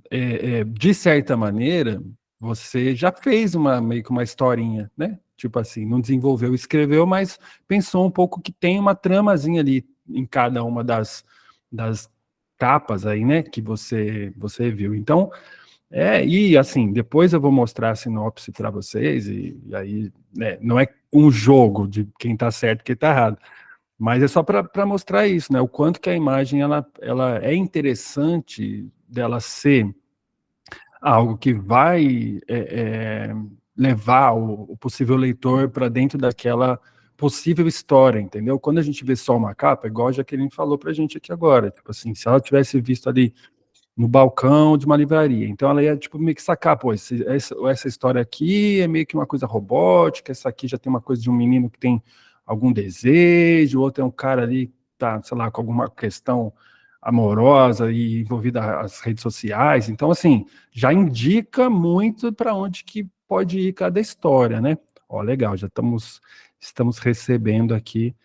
de certa maneira, você já fez meio que uma historinha, né? Tipo assim, não desenvolveu, escreveu, mas pensou um pouco que tem uma tramazinha ali em cada uma das capas aí, né? Que você viu. Então, e assim, depois eu vou mostrar a sinopse para vocês, e aí, né, não é um jogo de quem tá certo e quem tá errado. Mas é só para mostrar isso, né? O quanto que a imagem ela é interessante dela ser algo que vai levar o possível leitor para dentro daquela possível história, entendeu? Quando a gente vê só uma capa, igual a Jaqueline falou para a gente aqui agora, tipo assim, se ela tivesse visto ali no balcão de uma livraria. Então ela ia tipo meio que sacar, pô, essa história aqui é meio que uma coisa robótica, essa aqui já tem uma coisa de um menino que tem algum desejo, outro é um cara ali que tá, sei lá, com alguma questão amorosa e envolvida as redes sociais. Então assim, já indica muito para onde que pode ir cada história, né? Ó, legal, já estamos recebendo aqui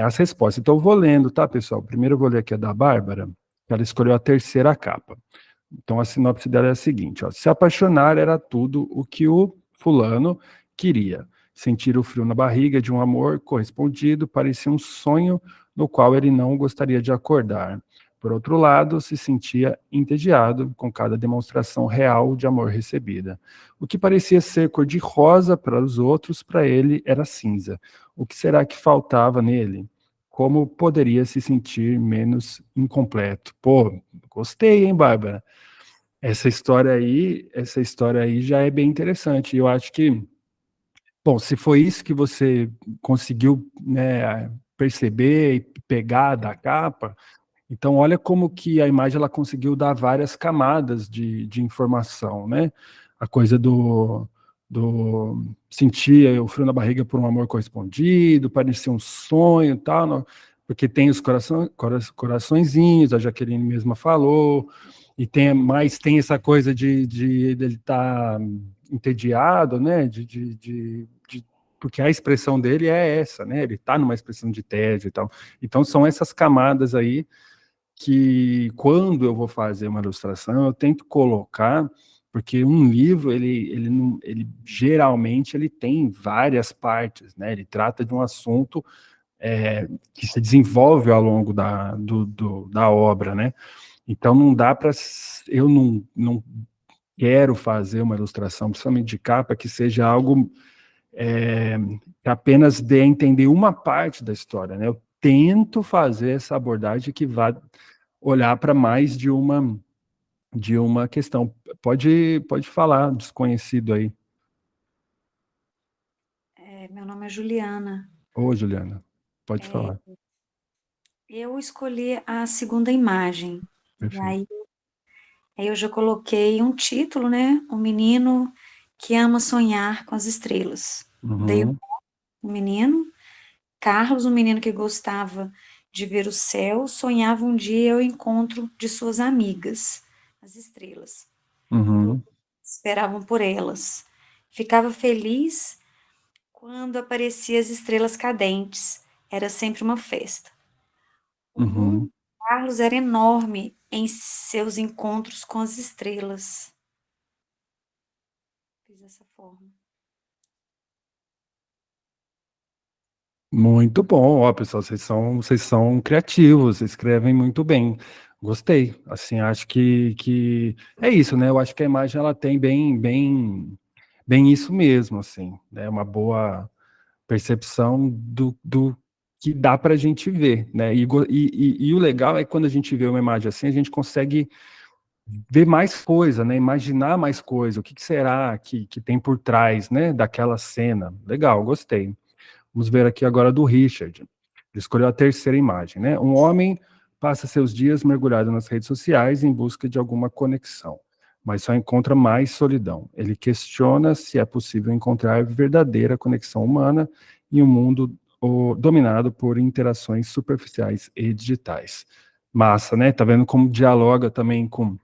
as respostas. Então eu vou lendo, tá, pessoal? Primeiro eu vou ler aqui a da Bárbara, que ela escolheu a terceira capa. Então a sinopse dela é a seguinte, ó: se apaixonar era tudo o que o fulano queria. Sentir o frio na barriga de um amor correspondido parecia um sonho no qual ele não gostaria de acordar. Por outro lado, se sentia entediado com cada demonstração real de amor recebida. O que parecia ser cor-de-rosa para os outros, para ele era cinza. O que será que faltava nele? Como poderia se sentir menos incompleto? Pô, gostei, hein, Bárbara? Essa história aí já é bem interessante. Eu acho que Bom, se foi isso que você conseguiu, né, perceber e pegar da capa, então olha como que a imagem ela conseguiu dar várias camadas de informação, né? A coisa do sentir o frio na barriga por um amor correspondido, parecia um sonho e tal, porque tem os coraçõezinhos, a Jaqueline mesma falou, e tem essa coisa de ele estar entediado, né? Porque a expressão dele é essa, né? Ele está numa expressão de tédio e tal. Então são essas camadas aí que quando eu vou fazer uma ilustração eu tento colocar, porque um livro ele geralmente ele tem várias partes, né? Ele trata de um assunto que se desenvolve ao longo da obra, né? Então não dá para eu não quero fazer uma ilustração, principalmente de capa, que seja algo que apenas dê a entender uma parte da história, né? Eu tento fazer essa abordagem que vá olhar para mais de uma questão. Pode falar, desconhecido aí. Meu nome é Juliana. Ô, Juliana, pode falar. Eu escolhi a segunda imagem. E Perfeito. aí eu já coloquei um título, né? O menino que ama sonhar com as estrelas. Dei Uhum, o menino, Carlos, um menino que gostava de ver o céu, sonhava um dia o encontro de suas amigas, as estrelas. uhum, Esperavam por elas. Ficava feliz quando apareciam as estrelas cadentes. Era sempre uma festa. O mundo uhum. de Carlos era enorme em seus encontros com as estrelas. Fiz dessa forma. Muito bom, ó, pessoal, vocês são criativos, vocês escrevem muito bem. Gostei. Assim, acho que é isso, né? Eu acho que a imagem ela tem bem isso mesmo, assim, né? Uma boa percepção do que dá para a gente ver, né? E o legal é que quando a gente vê uma imagem assim, a gente consegue ver mais coisa, né? Imaginar mais coisa. O que será que tem por trás, né? Daquela cena. Legal, gostei. Vamos ver aqui agora do Richard. Ele escolheu a terceira imagem, né? Um homem passa seus dias mergulhado nas redes sociais em busca de alguma conexão, mas só encontra mais solidão. Ele questiona se é possível encontrar verdadeira conexão humana em um mundo dominado por interações superficiais e digitais. Massa, né? Tá vendo como dialoga também com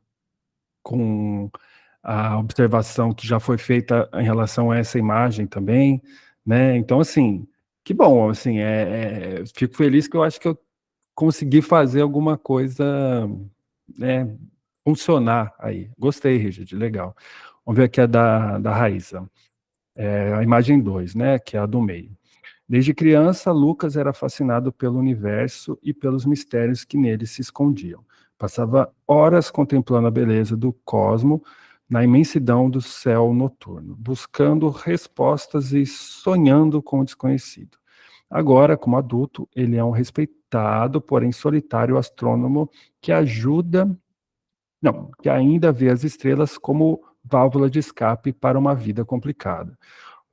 a observação que já foi feita em relação a essa imagem também, né? Então, assim, que bom, assim, fico feliz que eu acho que eu consegui fazer alguma coisa, né, funcionar aí. Gostei, Richard, legal. Vamos ver aqui a da Raíssa, a imagem 2, né, que é a do meio. Desde criança, Lucas era fascinado pelo universo e pelos mistérios que nele se escondiam. Passava horas contemplando a beleza do cosmo na imensidão do céu noturno, buscando respostas e sonhando com o desconhecido. Agora, como adulto, ele é um respeitado, porém solitário astrônomo que que ainda vê as estrelas como válvula de escape para uma vida complicada.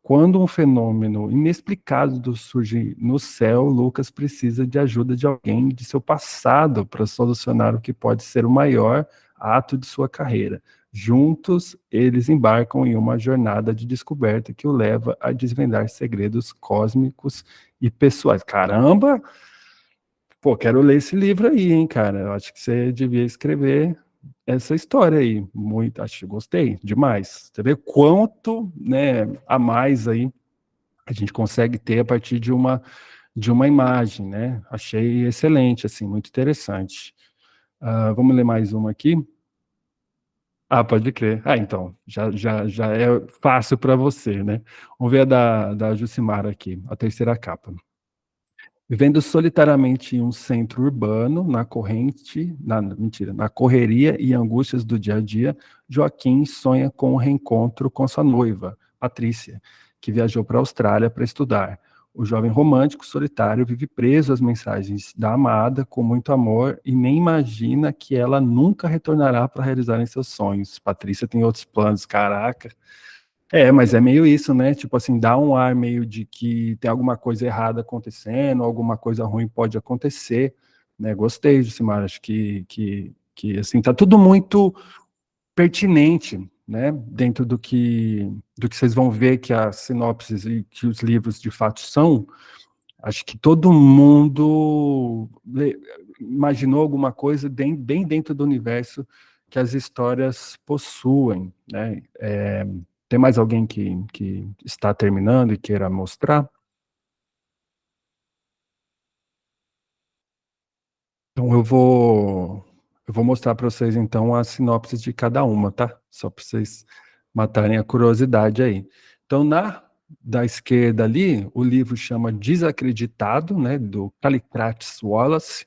Quando um fenômeno inexplicável surge no céu, Lucas precisa de ajuda de alguém de seu passado para solucionar o que pode ser o maior ato de sua carreira. Juntos, eles embarcam em uma jornada de descoberta que o leva a desvendar segredos cósmicos e pessoais. Caramba! Pô, quero ler esse livro aí, hein, cara? Eu acho que você devia escrever essa história aí. Muito, acho que gostei demais. Você vê quanto, né, a mais aí a gente consegue ter a partir de uma imagem, né? Achei excelente, assim, muito interessante. Vamos ler mais uma aqui? Pode crer. Então, já é fácil para você, né? Vamos ver a da Jucimara aqui, a terceira capa. Vivendo solitariamente em um centro urbano, na correria e angústias do dia a dia, Joaquim sonha com o reencontro com sua noiva, Patrícia, que viajou para a Austrália para estudar. O jovem romântico solitário vive preso às mensagens da amada com muito amor e nem imagina que ela nunca retornará para realizar seus sonhos. Patrícia tem outros planos, caraca. Mas é meio isso, né? Tipo assim, dá um ar meio de que tem alguma coisa errada acontecendo, alguma coisa ruim pode acontecer, né? Gostei, Jucimar, acho que assim, tá tudo muito pertinente, né? Dentro do que vocês vão ver que as sinopses e que os livros de fato são. Acho que todo mundo imaginou alguma coisa bem dentro do universo que as histórias possuem, né? Tem mais alguém que está terminando e queira mostrar? Então eu vou mostrar para vocês então as sinopses de cada uma, tá? Só para vocês matarem a curiosidade aí. Então, da esquerda ali, o livro chama Desacreditado, né, do Callicrates Wallace.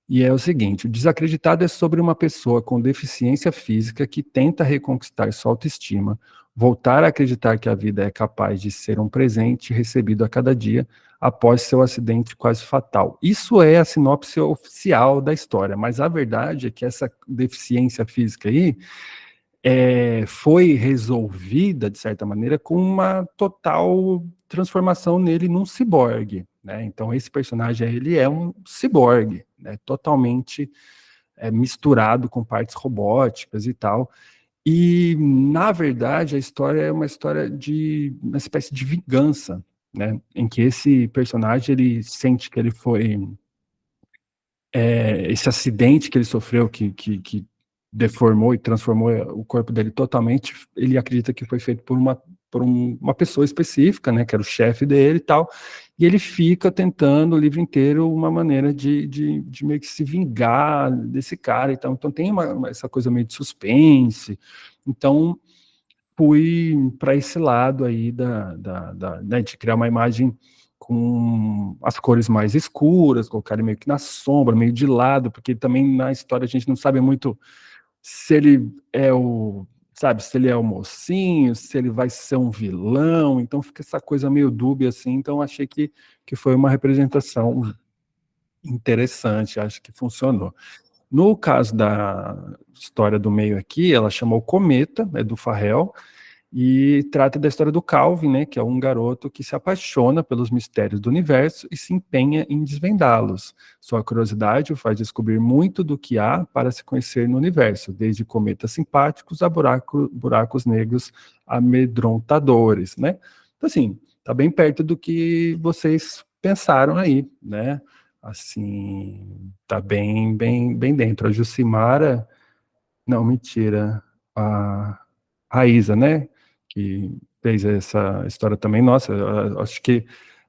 E é o seguinte: o desacreditado é sobre uma pessoa com deficiência física que tenta reconquistar sua autoestima, voltar a acreditar que a vida é capaz de ser um presente recebido a cada dia após seu acidente quase fatal. Isso é a sinopse oficial da história, mas a verdade é que essa deficiência física aí foi resolvida, de certa maneira, com uma total transformação nele num ciborgue, né? Então, esse personagem, ele é um ciborgue, né? Totalmente misturado com partes robóticas e tal. E, na verdade, a história é uma história de uma espécie de vingança, né? Em que esse personagem, ele sente que ele foi esse acidente que ele sofreu, que deformou e transformou o corpo dele totalmente, ele acredita que foi feito por uma pessoa específica, né, que era o chefe dele e tal, e ele fica tentando o livro inteiro uma maneira de meio que se vingar desse cara e tal. Então tem essa coisa meio de suspense. Então fui para esse lado aí né, de criar uma imagem com as cores mais escuras, colocar ele meio que na sombra, meio de lado, porque também na história a gente não sabe muito se ele é sabe, se ele é o mocinho, se ele vai ser um vilão, então fica essa coisa meio dúbia assim, então achei que foi uma representação interessante, acho que funcionou. No caso da história do meio aqui, ela chamou Cometa, é do Farrell, e trata da história do Calvin, né, que é um garoto que se apaixona pelos mistérios do universo e se empenha em desvendá-los. Sua curiosidade o faz descobrir muito do que há para se conhecer no universo, desde cometas simpáticos a buracos negros amedrontadores, né? Então, assim, tá bem perto do que vocês pensaram aí, né? Assim, tá bem dentro. A Jucimara, não, mentira. A Isa, né? Que fez essa história também. Nossa, eu acho que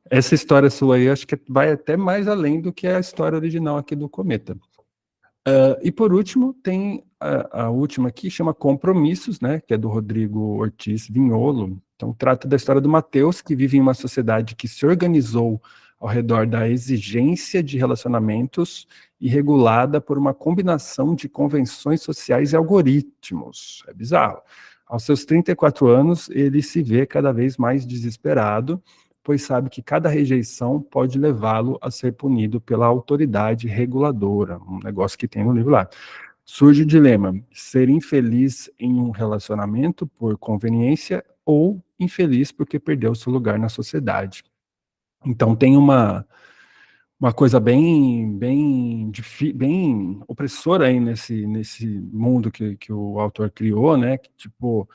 essa história sua aí, acho que vai até mais além do que a história original aqui do Cometa. E por último, tem a última aqui, chama Compromissos, né? Que é do Rodrigo Ortiz Vinholo. Então, trata da história do Mateus, que vive em uma sociedade que se organizou ao redor da exigência de relacionamentos e regulada por uma combinação de convenções sociais e algoritmos. É bizarro. Aos seus 34 anos, ele se vê cada vez mais desesperado, pois sabe que cada rejeição pode levá-lo a ser punido pela autoridade reguladora, um negócio que tem no livro lá. Surge o dilema: ser infeliz em um relacionamento por conveniência ou infeliz porque perdeu seu lugar na sociedade. Então tem uma coisa bem opressora aí nesse mundo que o autor criou, né? Que, tipo,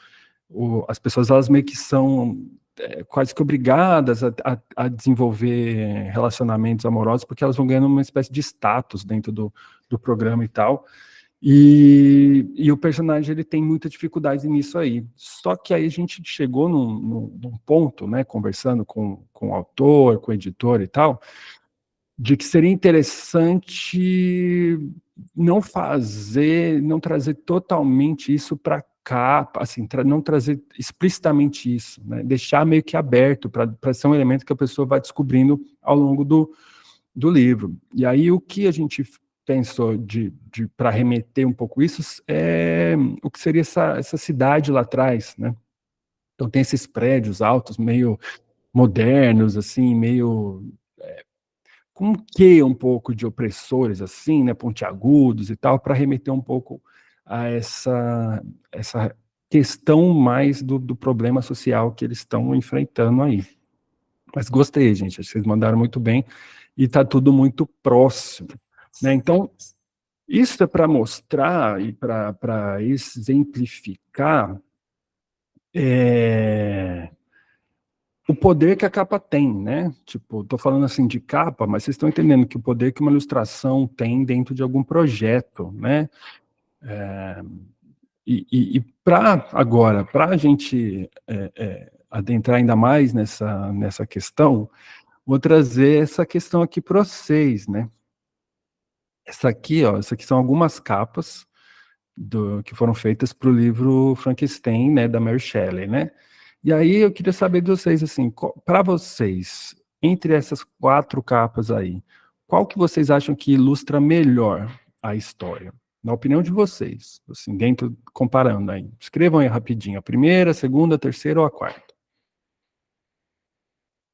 as pessoas, elas meio que são quase que obrigadas a desenvolver relacionamentos amorosos, porque elas vão ganhando uma espécie de status dentro do programa e tal. E o personagem, ele tem muita dificuldade nisso aí. Só que aí a gente chegou num ponto, né, conversando com o autor, com o editor e tal, de que seria interessante não trazer totalmente isso para cá, assim, não trazer explicitamente isso, né? Deixar meio que aberto para ser um elemento que a pessoa vai descobrindo ao longo do livro. E aí o que a gente pensou para remeter um pouco isso é o que seria essa cidade lá atrás, né? Então tem esses prédios altos, meio modernos, assim, meio com um quê um pouco de opressores, assim, né, pontiagudos e tal, para remeter um pouco a essa questão mais do problema social que eles estão enfrentando aí. Mas gostei, gente, vocês mandaram muito bem, e está tudo muito próximo, né? Então, isso é para mostrar e para exemplificar o poder que a capa tem, né? Tipo, tô falando assim de capa, mas vocês estão entendendo que o poder que uma ilustração tem dentro de algum projeto, né? E para agora, para a gente adentrar ainda mais nessa questão, vou trazer essa questão aqui para vocês, né? Essa aqui são algumas capas que foram feitas para o livro Frankenstein, né, da Mary Shelley, né? E aí eu queria saber de vocês, assim, para vocês, entre essas 4 capas aí, qual que vocês acham que ilustra melhor a história? Na opinião de vocês, assim, comparando aí. Escrevam aí rapidinho, a primeira, a segunda, a terceira ou a quarta?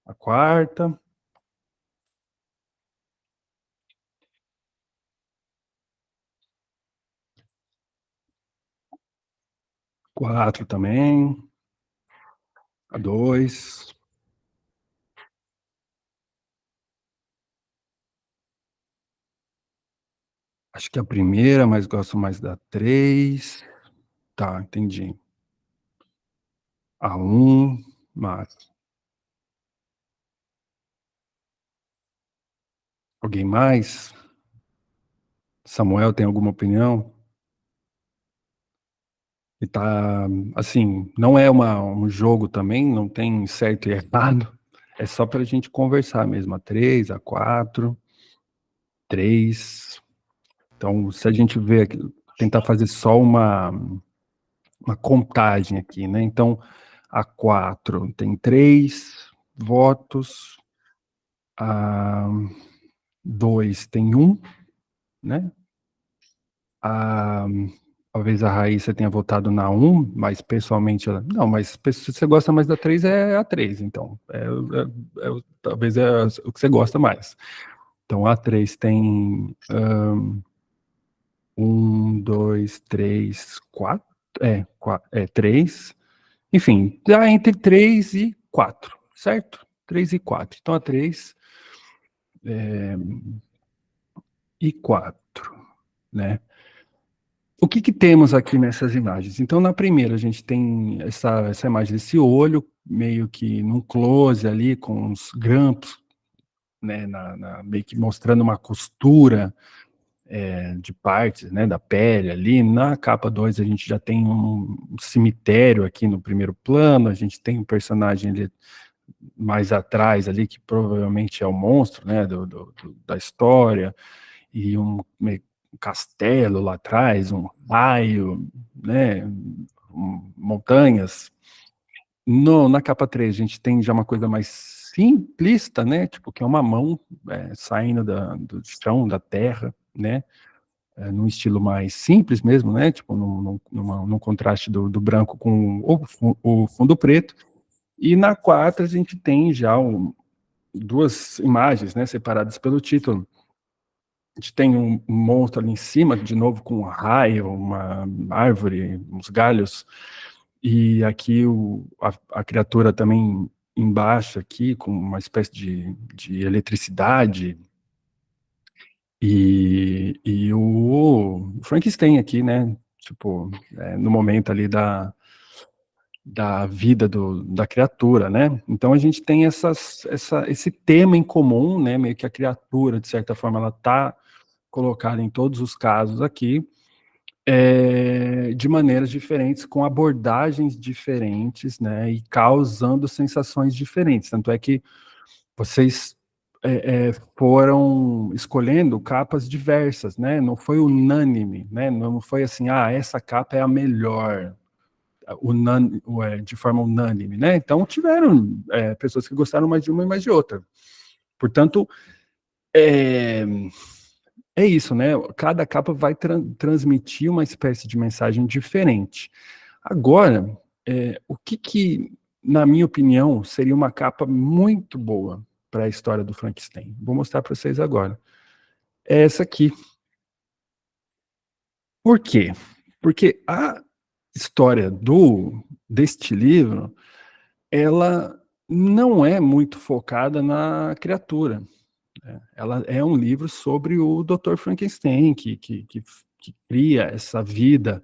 A quarta. 4 também. A 2. Acho que a primeira, mas gosto mais da 3. Tá, entendi. A 1, mas alguém mais? Samuel tem alguma opinião? E tá, assim, não é um jogo também, não tem certo e errado, é só para a gente conversar mesmo, a 3, a 4, 3. Então, se a gente ver aqui, tentar fazer só uma contagem aqui, né? Então, a 4 tem 3 votos, a 2 tem 1, né? Talvez a Raíssa tenha votado na 1, mas pessoalmente ela... Não, mas se você gosta mais da 3, é a 3, então. Talvez é o que você gosta mais. Então, a 3 tem 1, 2, 3, 4. 3. Enfim, dá entre 3 e 4, certo? 3 e 4. Então, a 3 e 4, né? O que temos aqui nessas imagens? Então, na primeira, a gente tem essa imagem desse olho, meio que num close ali, com os grampos, né, meio que mostrando uma costura de partes, né, da pele ali. Na capa 2, a gente já tem um cemitério aqui no primeiro plano, a gente tem um personagem ali mais atrás ali, que provavelmente é o monstro, né, da história, e um castelo lá atrás, um raio, né, montanhas. Na capa 3, a gente tem já uma coisa mais simplista, né, tipo, que é uma mão saindo do chão, da terra, né, num estilo mais simples mesmo, né, tipo, num contraste do branco com o fundo preto. E na 4 a gente tem já duas imagens, né, separadas pelo título. A gente tem um monstro ali em cima, de novo com um raio, uma árvore, uns galhos, e aqui a criatura também embaixo aqui, com uma espécie de eletricidade, e o Frankenstein aqui, né, tipo, no momento ali da vida da criatura, né? Então a gente tem esse tema em comum, né? Meio que a criatura, de certa forma, ela está colocada em todos os casos aqui, de maneiras diferentes, com abordagens diferentes, né? E causando sensações diferentes. Tanto é que vocês foram escolhendo capas diversas, né? Não foi unânime, né? Não foi assim, essa capa é a melhor, de forma unânime, né? Então tiveram pessoas que gostaram mais de uma e mais de outra. Portanto, é isso, né? Cada capa vai transmitir uma espécie de mensagem diferente. Agora, o que, na minha opinião, seria uma capa muito boa para a história do Frankenstein? Vou mostrar para vocês agora. É essa aqui. Por quê? Porque história deste livro, ela não é muito focada na criatura. Ela é um livro sobre o Dr. Frankenstein, que cria essa vida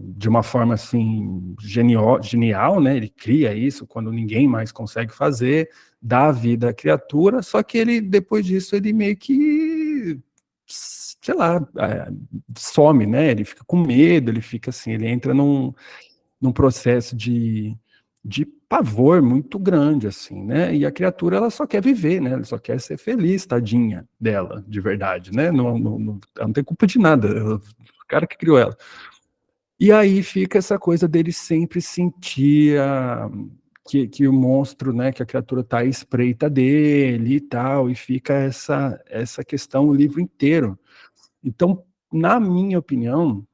de uma forma assim genial, né? Ele cria isso quando ninguém mais consegue fazer, dá vida à criatura, só que ele, depois disso, ele meio que, sei lá, some, né? Ele fica com medo, ele fica assim, ele entra num processo de pavor muito grande, assim, né? E a criatura, ela só quer viver, né? Ela só quer ser feliz, tadinha dela, de verdade, né? Ela não tem culpa de nada, o cara que criou ela. E aí fica essa coisa dele sempre sentir que o monstro, né, que a criatura está à espreita dele e tal, e fica essa questão o livro inteiro. Então, na minha opinião,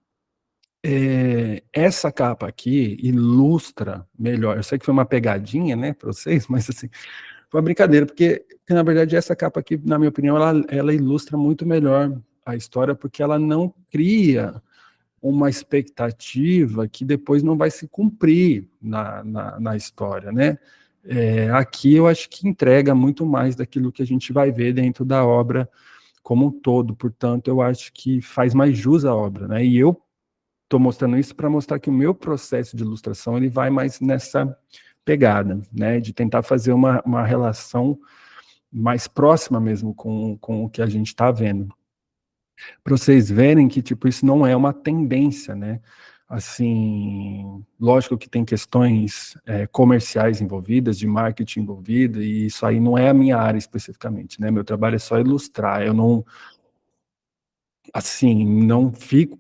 essa capa aqui ilustra melhor. Eu sei que foi uma pegadinha, né, para vocês, mas assim, foi uma brincadeira, porque na verdade essa capa aqui, na minha opinião, ela ilustra muito melhor a história, porque ela não cria uma expectativa que depois não vai se cumprir na história, né? Aqui eu acho que entrega muito mais daquilo que a gente vai ver dentro da obra como um todo, portanto, eu acho que faz mais jus à obra, né? E eu estou mostrando isso para mostrar que o meu processo de ilustração ele vai mais nessa pegada, né? De tentar fazer uma relação mais próxima mesmo com o que a gente está vendo, para vocês verem que, tipo, isso não é uma tendência, né? Assim, lógico que tem questões comerciais envolvidas, de marketing envolvido, e isso aí não é a minha área especificamente, né? Meu trabalho é só ilustrar, eu não, assim, não fico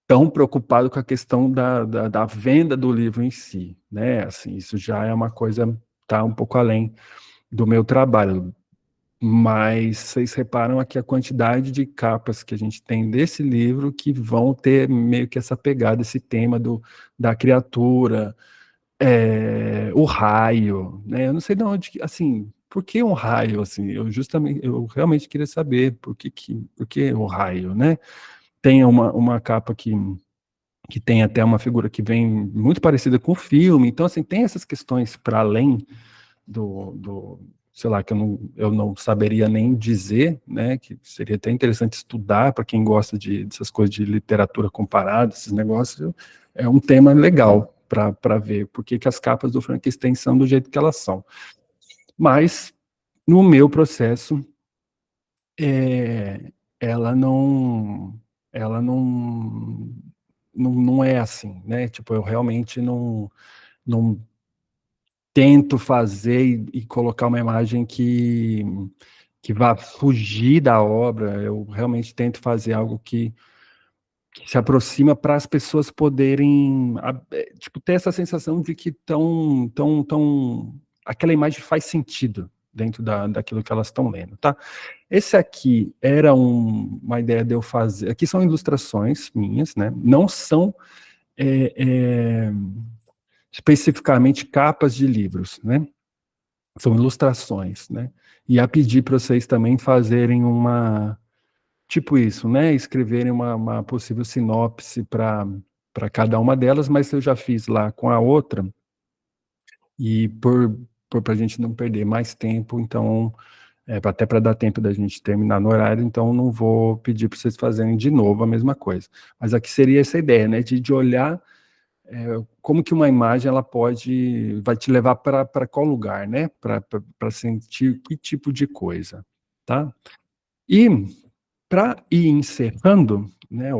tão preocupado com a questão da venda do livro em si, né? Assim, isso já é uma coisa, tá um pouco além do meu trabalho. Mas vocês reparam aqui a quantidade de capas que a gente tem desse livro que vão ter meio que essa pegada, esse tema da criatura, o raio, né? Eu não sei de onde, assim, por que um raio, assim? Eu realmente queria saber por que o raio, né? Tem uma capa que tem até uma figura que vem muito parecida com o filme, então, assim, tem essas questões para além sei lá, que eu não saberia nem dizer, né, que seria até interessante estudar para quem gosta dessas coisas de literatura comparada, esses negócios, é um tema legal para ver por que as capas do Frankenstein são do jeito que elas são. Mas, no meu processo, ela não é assim, né, tipo, eu realmente não tento fazer e colocar uma imagem que vá fugir da obra, eu realmente tento fazer algo que se aproxima para as pessoas poderem, tipo, ter essa sensação de que aquela imagem faz sentido dentro daquilo que elas estão lendo, tá? Esse aqui era uma ideia de eu fazer, aqui são ilustrações minhas, né? Não são especificamente capas de livros, né? São ilustrações, né? E a pedir para vocês também fazerem tipo isso, né? Escreverem uma possível sinopse para cada uma delas, mas eu já fiz lá com a outra, e para a gente não perder mais tempo, então, até para dar tempo da gente terminar no horário, então não vou pedir para vocês fazerem de novo a mesma coisa. Mas aqui seria essa ideia, né? De olhar como que uma imagem vai te levar para qual lugar, né? Para sentir que tipo de coisa, tá? E para ir encerrando, né,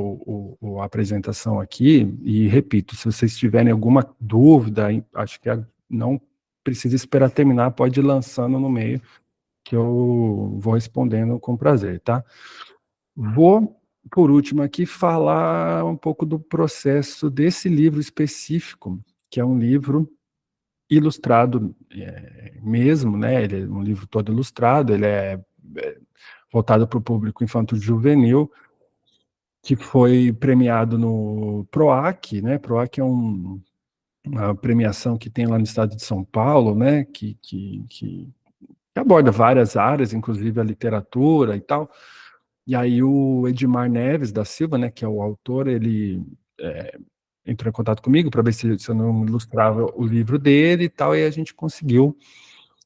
a apresentação aqui, e repito, se vocês tiverem alguma dúvida, acho que não precisa esperar terminar, pode ir lançando no meio, que eu vou respondendo com prazer, tá? Vou, por último, aqui falar um pouco do processo desse livro específico, que é um livro ilustrado mesmo, né? Ele é um livro todo ilustrado, ele é voltado para o público infanto-juvenil, que foi premiado no PROAC, né? PROAC é uma premiação que tem lá no estado de São Paulo, né? Que aborda várias áreas, inclusive a literatura e tal. E aí o Edmar Neves da Silva, né, que é o autor, ele entrou em contato comigo para ver se eu não ilustrava o livro dele e tal, e a gente conseguiu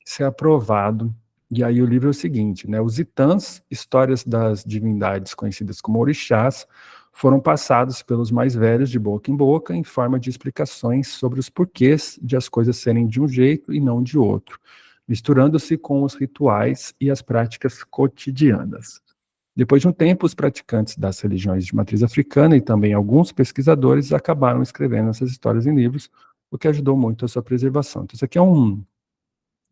ser aprovado. E aí o livro é o seguinte, né? Os Itãs, histórias das divindades conhecidas como orixás, foram passados pelos mais velhos de boca em boca em forma de explicações sobre os porquês de as coisas serem de um jeito e não de outro, misturando-se com os rituais e as práticas cotidianas. Depois de um tempo, os praticantes das religiões de matriz africana e também alguns pesquisadores acabaram escrevendo essas histórias em livros, o que ajudou muito a sua preservação. Então, isso aqui é um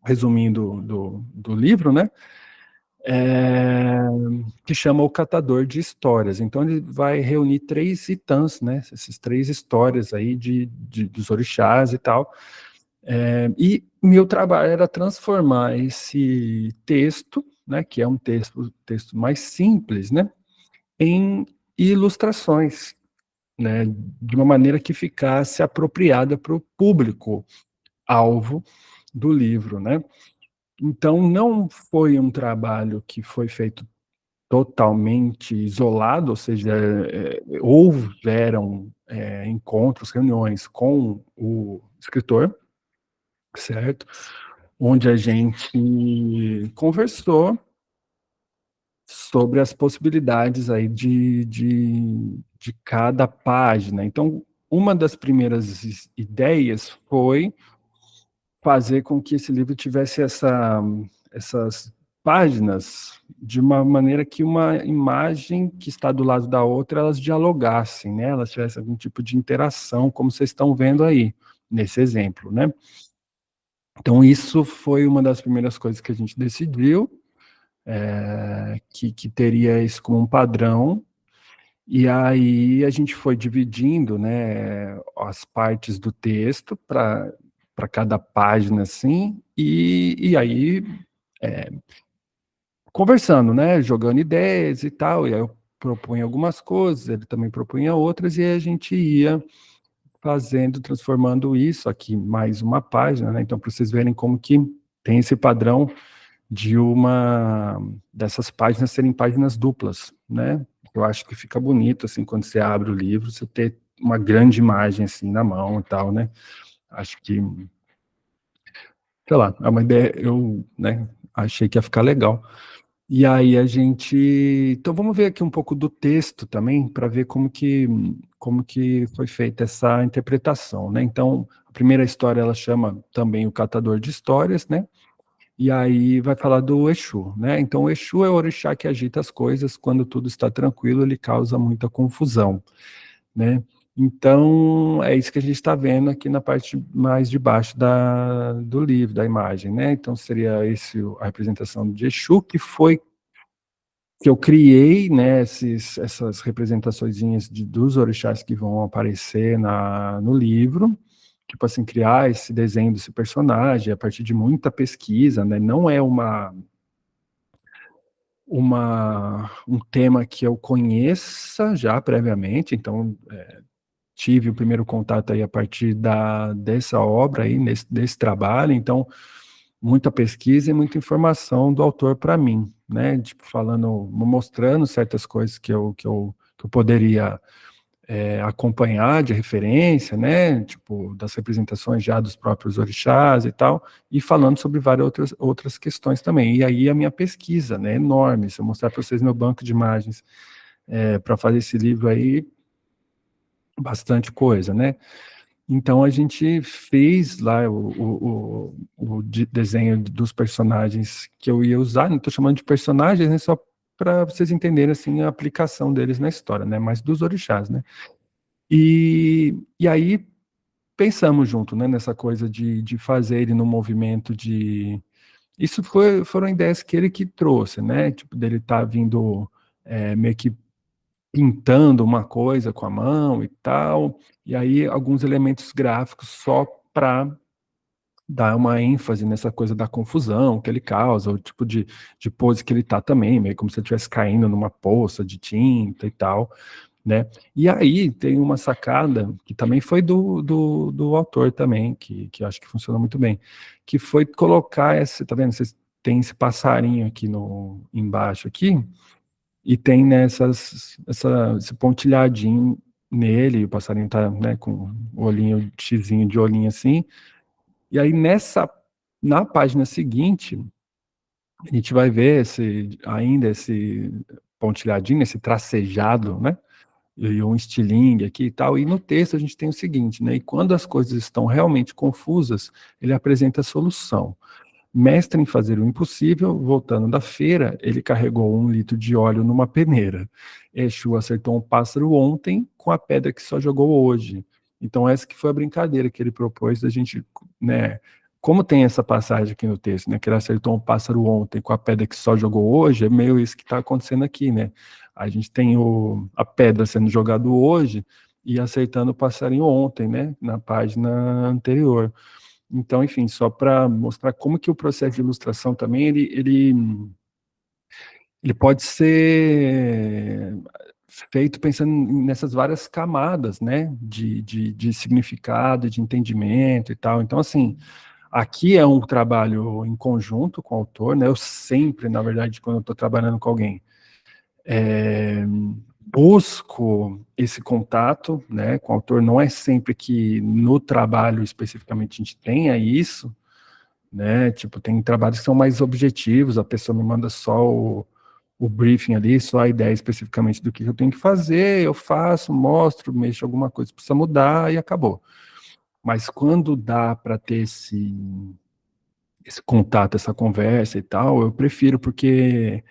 resuminho do livro, né? Que chama O Catador de Histórias. Então, ele vai reunir 3 itãs, né? Essas 3 histórias aí dos orixás e tal. E meu trabalho era transformar esse texto, né, que é um texto mais simples, né, em ilustrações, né, de uma maneira que ficasse apropriada para o público-alvo do livro, né. Então, não foi um trabalho que foi feito totalmente isolado, ou seja, houveram encontros, reuniões com o escritor, certo? Onde a gente conversou sobre as possibilidades aí de cada página. Então, uma das primeiras ideias foi fazer com que esse livro tivesse essas páginas de uma maneira que uma imagem que está do lado da outra, elas dialogassem, né? Elas tivessem algum tipo de interação, como vocês estão vendo aí, nesse exemplo, né? Então, isso foi uma das primeiras coisas que a gente decidiu, que teria isso como um padrão, e aí a gente foi dividindo, né, as partes do texto para cada página, assim, e aí conversando, né, jogando ideias e tal, e aí eu propunha algumas coisas, ele também propunha outras, e aí a gente ia fazendo, transformando isso aqui, mais uma página, né, então para vocês verem como que tem esse padrão de uma dessas páginas serem páginas duplas, né? Eu acho que fica bonito, assim, quando você abre o livro, você ter uma grande imagem, assim, na mão e tal, né? Acho que, sei lá, é uma ideia, eu, né, achei que ia ficar legal. E aí a gente, então vamos ver aqui um pouco do texto também, para ver como que foi feita essa interpretação, né? Então, a primeira história, ela chama também O Catador de Histórias, né? E aí vai falar do Exu, né? Então, o Exu é o orixá que agita as coisas, quando tudo está tranquilo, ele causa muita confusão, né? Então, é isso que a gente está vendo aqui na parte mais de baixo do livro, da imagem, né? Então, seria esse a representação de Exu, que eu criei, né, essas representaçõezinhas dos orixás que vão aparecer no livro, tipo assim, criar esse desenho desse personagem a partir de muita pesquisa, né, não é um tema que eu conheça já previamente, então tive o primeiro contato aí a partir dessa obra aí, desse trabalho, então muita pesquisa e muita informação do autor para mim, né, tipo, mostrando certas coisas que eu poderia acompanhar de referência, né, tipo, das representações já dos próprios orixás e tal, e falando sobre várias outras questões também. E aí a minha pesquisa, né, enorme. Se eu mostrar para vocês meu banco de imagens para fazer esse livro aí, bastante coisa, né. Então a gente fez lá o desenho dos personagens que eu ia usar, não estou chamando de personagens, né, só para vocês entenderem, assim, a aplicação deles na história, né, mas dos orixás, né. E aí pensamos junto, né, nessa coisa de fazer ele num movimento de... Isso foram ideias que ele que trouxe, né, tipo, dele estar vindo meio que pintando uma coisa com a mão e tal, e aí alguns elementos gráficos só para dar uma ênfase nessa coisa da confusão que ele causa, o tipo de pose que ele tá também, meio como se ele estivesse caindo numa poça de tinta e tal, né? E aí tem uma sacada que também foi do autor também, que eu acho que funciona muito bem, que foi colocar tá vendo? Vocês têm esse passarinho aqui embaixo aqui, e tem esse pontilhadinho nele, e o passarinho tá, né, com o olhinho, xizinho de olhinho assim, e aí na página seguinte, a gente vai ver ainda esse pontilhadinho, esse tracejado, né, e um estilingue aqui e tal, e no texto a gente tem o seguinte, né, e quando as coisas estão realmente confusas, ele apresenta a solução. Mestre em fazer o impossível, voltando da feira, ele carregou 1 litro de óleo numa peneira. Exu acertou um pássaro ontem com a pedra que só jogou hoje. Então essa que foi a brincadeira que ele propôs da gente, né, como tem essa passagem aqui no texto, né, que ele acertou um pássaro ontem com a pedra que só jogou hoje, é meio isso que está acontecendo aqui, né? A gente tem a pedra sendo jogada hoje e acertando o passarinho ontem, né, na página anterior. Então, enfim, só para mostrar como que o processo de ilustração também, ele pode ser feito pensando nessas várias camadas, né, de significado, de entendimento e tal. Então, assim, aqui é um trabalho em conjunto com o autor, né, eu sempre, na verdade, quando eu estou trabalhando com alguém, busco esse contato, né, com o autor, não é sempre que no trabalho especificamente a gente tenha isso, né? Tipo, tem trabalhos que são mais objetivos, a pessoa me manda só o briefing ali, só a ideia especificamente do que eu tenho que fazer, eu faço, mostro, mexo alguma coisa, precisa mudar e acabou. Mas quando dá para ter esse contato, essa conversa e tal, eu prefiro, porque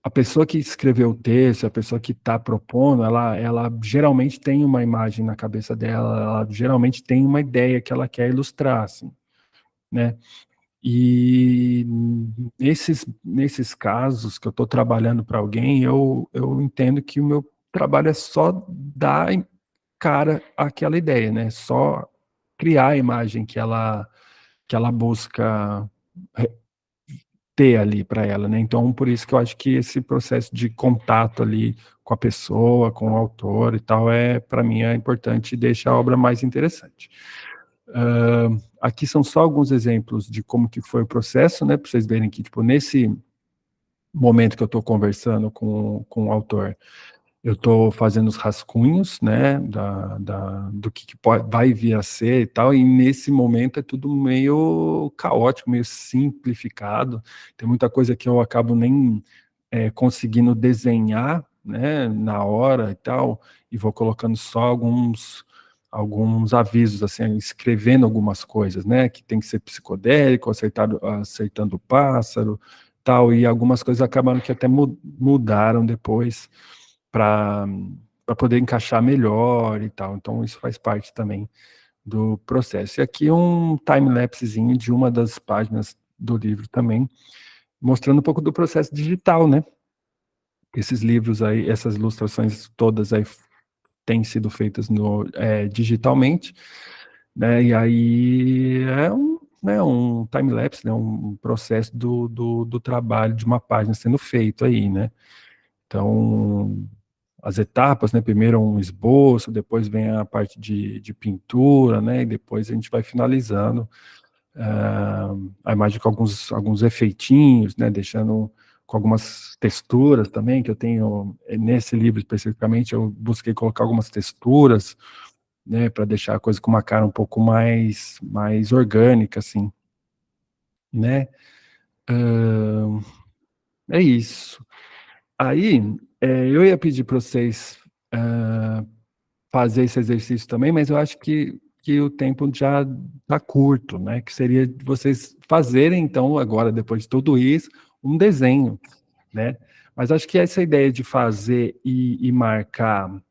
a pessoa que escreveu o texto, a pessoa que está propondo, ela geralmente tem uma imagem na cabeça dela, ela geralmente tem uma ideia que ela quer ilustrar, assim, né? E nesses casos que eu estou trabalhando para alguém, eu entendo que o meu trabalho é só dar cara àquela ideia, né? Só criar a imagem que ela busca ter ali para ela, né? Então, por isso que eu acho que esse processo de contato ali com a pessoa, com o autor e tal, para mim é importante e deixa a obra mais interessante. Aqui são só alguns exemplos de como que foi o processo, né, para vocês verem que, tipo, nesse momento que eu estou conversando com o autor, eu estou fazendo os rascunhos, né, do que vai vir a ser e tal, e nesse momento é tudo meio caótico, meio simplificado, tem muita coisa que eu acabo nem conseguindo desenhar, né, na hora e tal, e vou colocando só alguns avisos, assim, escrevendo algumas coisas, né, que tem que ser psicodélico, acertando o pássaro, tal, e algumas coisas acabaram que até mudaram depois para poder encaixar melhor e tal, então isso faz parte também do processo. E aqui um time-lapsezinho de uma das páginas do livro também, mostrando um pouco do processo digital, né, esses livros aí, essas ilustrações todas aí têm sido feitas digitalmente, né, e aí um time-lapse, né, um processo do trabalho de uma página sendo feito aí, né, então as etapas, né, primeiro um esboço, depois vem a parte de pintura, né, e depois a gente vai finalizando a imagem com alguns efeitinhos, né, deixando com algumas texturas também, que eu tenho, nesse livro especificamente, eu busquei colocar algumas texturas, né, para deixar a coisa com uma cara um pouco mais orgânica, assim, né, é isso. Aí, eu ia pedir para vocês fazer esse exercício também, mas eu acho que o tempo já está curto, né? Que seria de vocês fazerem, então, agora, depois de tudo isso, um desenho, né? Mas acho que essa ideia de fazer e marcar,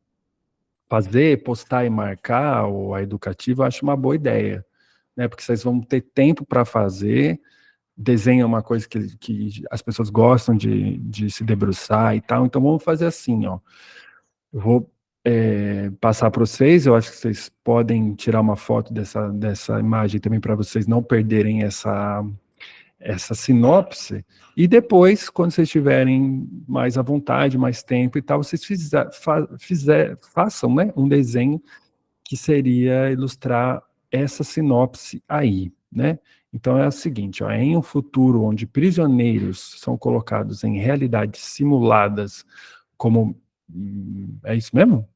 fazer, postar e marcar a educativa, eu acho uma boa ideia, né? Porque vocês vão ter tempo para fazer, desenho é uma coisa que as pessoas gostam de se debruçar e tal, então vamos fazer assim, ó. Eu vou passar para vocês, eu acho que vocês podem tirar uma foto dessa imagem também para vocês não perderem essa sinopse, e depois, quando vocês tiverem mais à vontade, mais tempo e tal, vocês façam, né, um desenho que seria ilustrar essa sinopse aí, né? Então é o seguinte, ó, em um futuro onde prisioneiros são colocados em realidades simuladas como... É isso mesmo?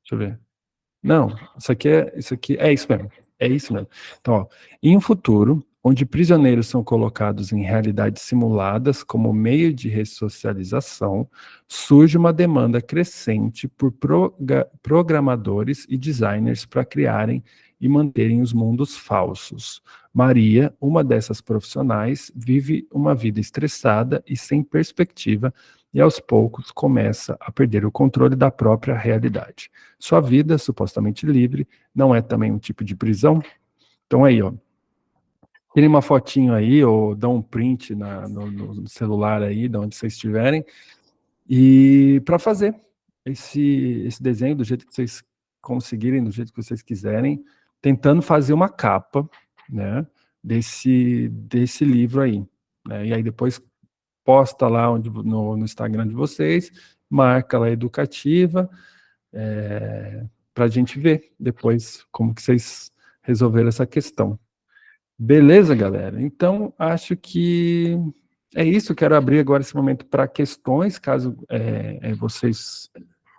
Deixa eu ver. Não, isso aqui é isso mesmo. É isso mesmo. Então, ó, em um futuro, onde prisioneiros são colocados em realidades simuladas como meio de ressocialização, surge uma demanda crescente por programadores e designers para criarem e manterem os mundos falsos. Maria, uma dessas profissionais, vive uma vida estressada e sem perspectiva, e aos poucos começa a perder o controle da própria realidade. Sua vida, supostamente livre, não é também um tipo de prisão? Então aí, ó, tirem uma fotinho aí, ou dá um print no celular aí, de onde vocês estiverem, e para fazer esse desenho do jeito que vocês conseguirem, do jeito que vocês quiserem, tentando fazer uma capa, né, desse livro aí, né, e aí depois posta lá no Instagram de vocês, marca lá Educativa, para a gente ver depois como que vocês resolveram essa questão. Beleza, galera? Então, acho que é isso. Quero abrir agora esse momento para questões, caso vocês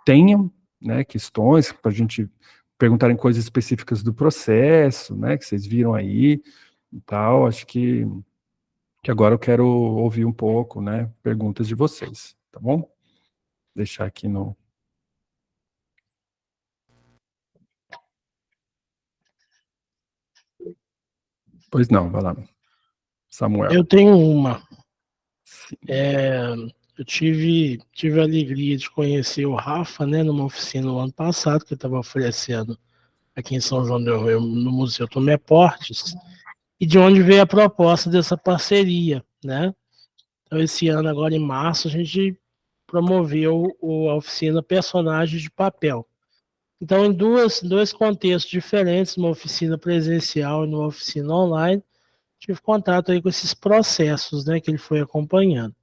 tenham, né, questões, para a gente perguntarem coisas específicas do processo, né, que vocês viram aí e tal. Acho que agora eu quero ouvir um pouco, né, perguntas de vocês, tá bom? Deixar aqui no... Pois não, vai lá, Samuel. Eu tenho uma. Sim. Eu tive a alegria de conhecer o Rafa, né, numa oficina no ano passado, que eu estava oferecendo aqui em São João del Rei, no Museu Tomé Portes, e de onde veio a proposta dessa parceria, né? Então, esse ano, agora em março, a gente promoveu a oficina Personagens de Papel. Então, em dois contextos diferentes, uma oficina presencial e uma oficina online, tive contato aí com esses processos, né, que ele foi acompanhando.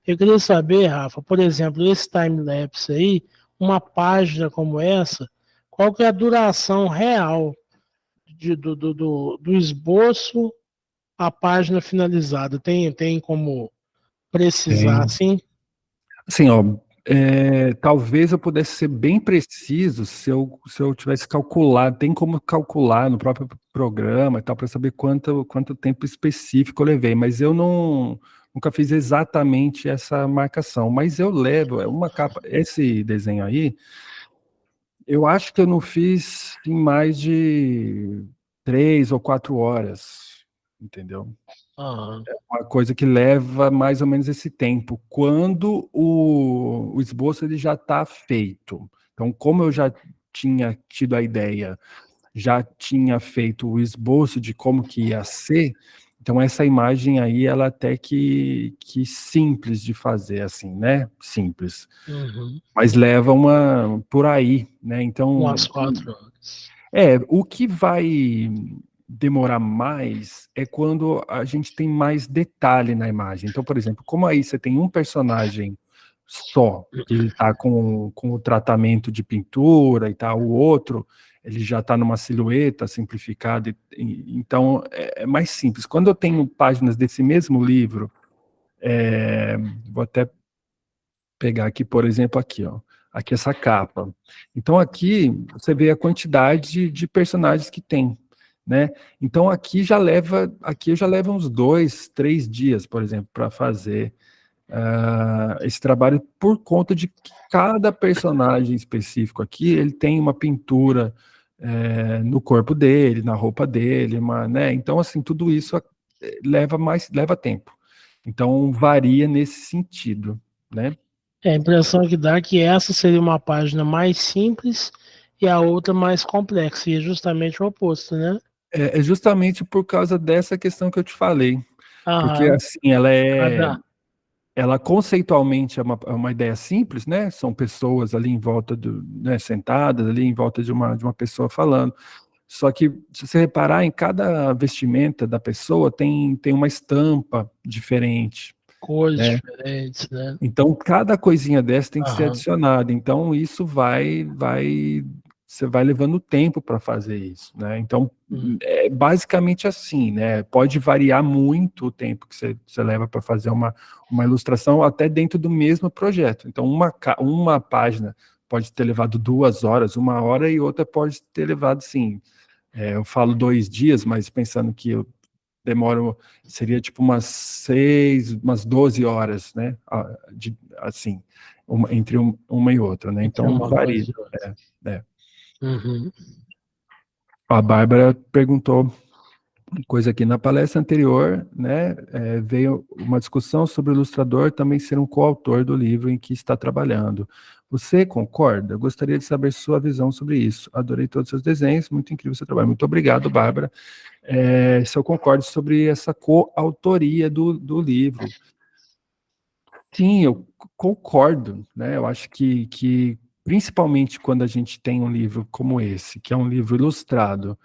Eu queria saber, Rafa, por exemplo, esse time-lapse aí, uma página como essa, qual que é a duração real do esboço à página finalizada? Tem como precisar, Tem. assim? Assim, ó, talvez eu pudesse ser bem preciso se eu tivesse calculado, tem como calcular no próprio programa e tal, para saber quanto tempo específico eu levei, mas eu nunca fiz exatamente essa marcação, mas eu levo, uma capa, esse desenho aí, eu acho que eu não fiz em mais de 3 ou 4 horas, entendeu? Aham. Uma coisa que leva mais ou menos esse tempo, quando o esboço ele já está feito. Então, como eu já tinha tido a ideia, já tinha feito o esboço de como que ia ser, então essa imagem aí, ela até que simples de fazer, assim, né? Simples. Uhum. Mas leva por aí, né? Então, Umas 4 horas. o que vai demorar mais é quando a gente tem mais detalhe na imagem. Então, por exemplo, como aí você tem um personagem só, que ele está com o tratamento de pintura e tal, o outro, ele já está numa silhueta simplificada, então é mais simples. Quando eu tenho páginas desse mesmo livro, vou até pegar aqui, por exemplo, aqui, ó. Aqui essa capa. Então aqui você vê a quantidade de personagens que tem, né? Então aqui eu já levo uns 2, 3 dias, por exemplo, para fazer esse trabalho por conta de que cada personagem específico aqui, ele tem uma pintura no corpo dele, na roupa dele, né? Então assim, tudo isso leva tempo. Então varia nesse sentido, né? A impressão que dá é que essa seria uma página mais simples e a outra mais complexa, e é justamente o oposto, né? É justamente por causa dessa questão que eu te falei, porque Aham. assim, Cada. ela conceitualmente é uma ideia simples, né? São pessoas ali em volta né, sentadas ali em volta de uma pessoa falando. Só que se você reparar, em cada vestimenta da pessoa tem uma estampa diferente, Cores né? diferentes, né? Então, cada coisinha dessa tem que ser Aham. adicionada. Então, isso você vai levando tempo para fazer isso, né? Então, Hum. é basicamente assim, né? Pode variar muito o tempo que você leva para fazer uma ilustração, até dentro do mesmo projeto. Então, uma página pode ter levado 2 horas, 1 hora, e outra pode ter levado, sim, eu falo 2 dias, mas pensando que eu demoro, seria tipo umas 12 horas, né, assim, entre uma e outra, né, Entre então uma varia. coisa e outra. É. Uhum. A Bárbara perguntou coisa aqui. Na palestra anterior, né, veio uma discussão sobre o ilustrador também ser um coautor do livro em que está trabalhando. Você concorda? Eu gostaria de saber sua visão sobre isso. Adorei todos os seus desenhos, muito incrível o seu trabalho. Muito obrigado, Bárbara. Se eu concordo sobre essa coautoria do livro. Sim, eu concordo, né? Eu acho que principalmente quando a gente tem um livro como esse, que é um livro ilustrado,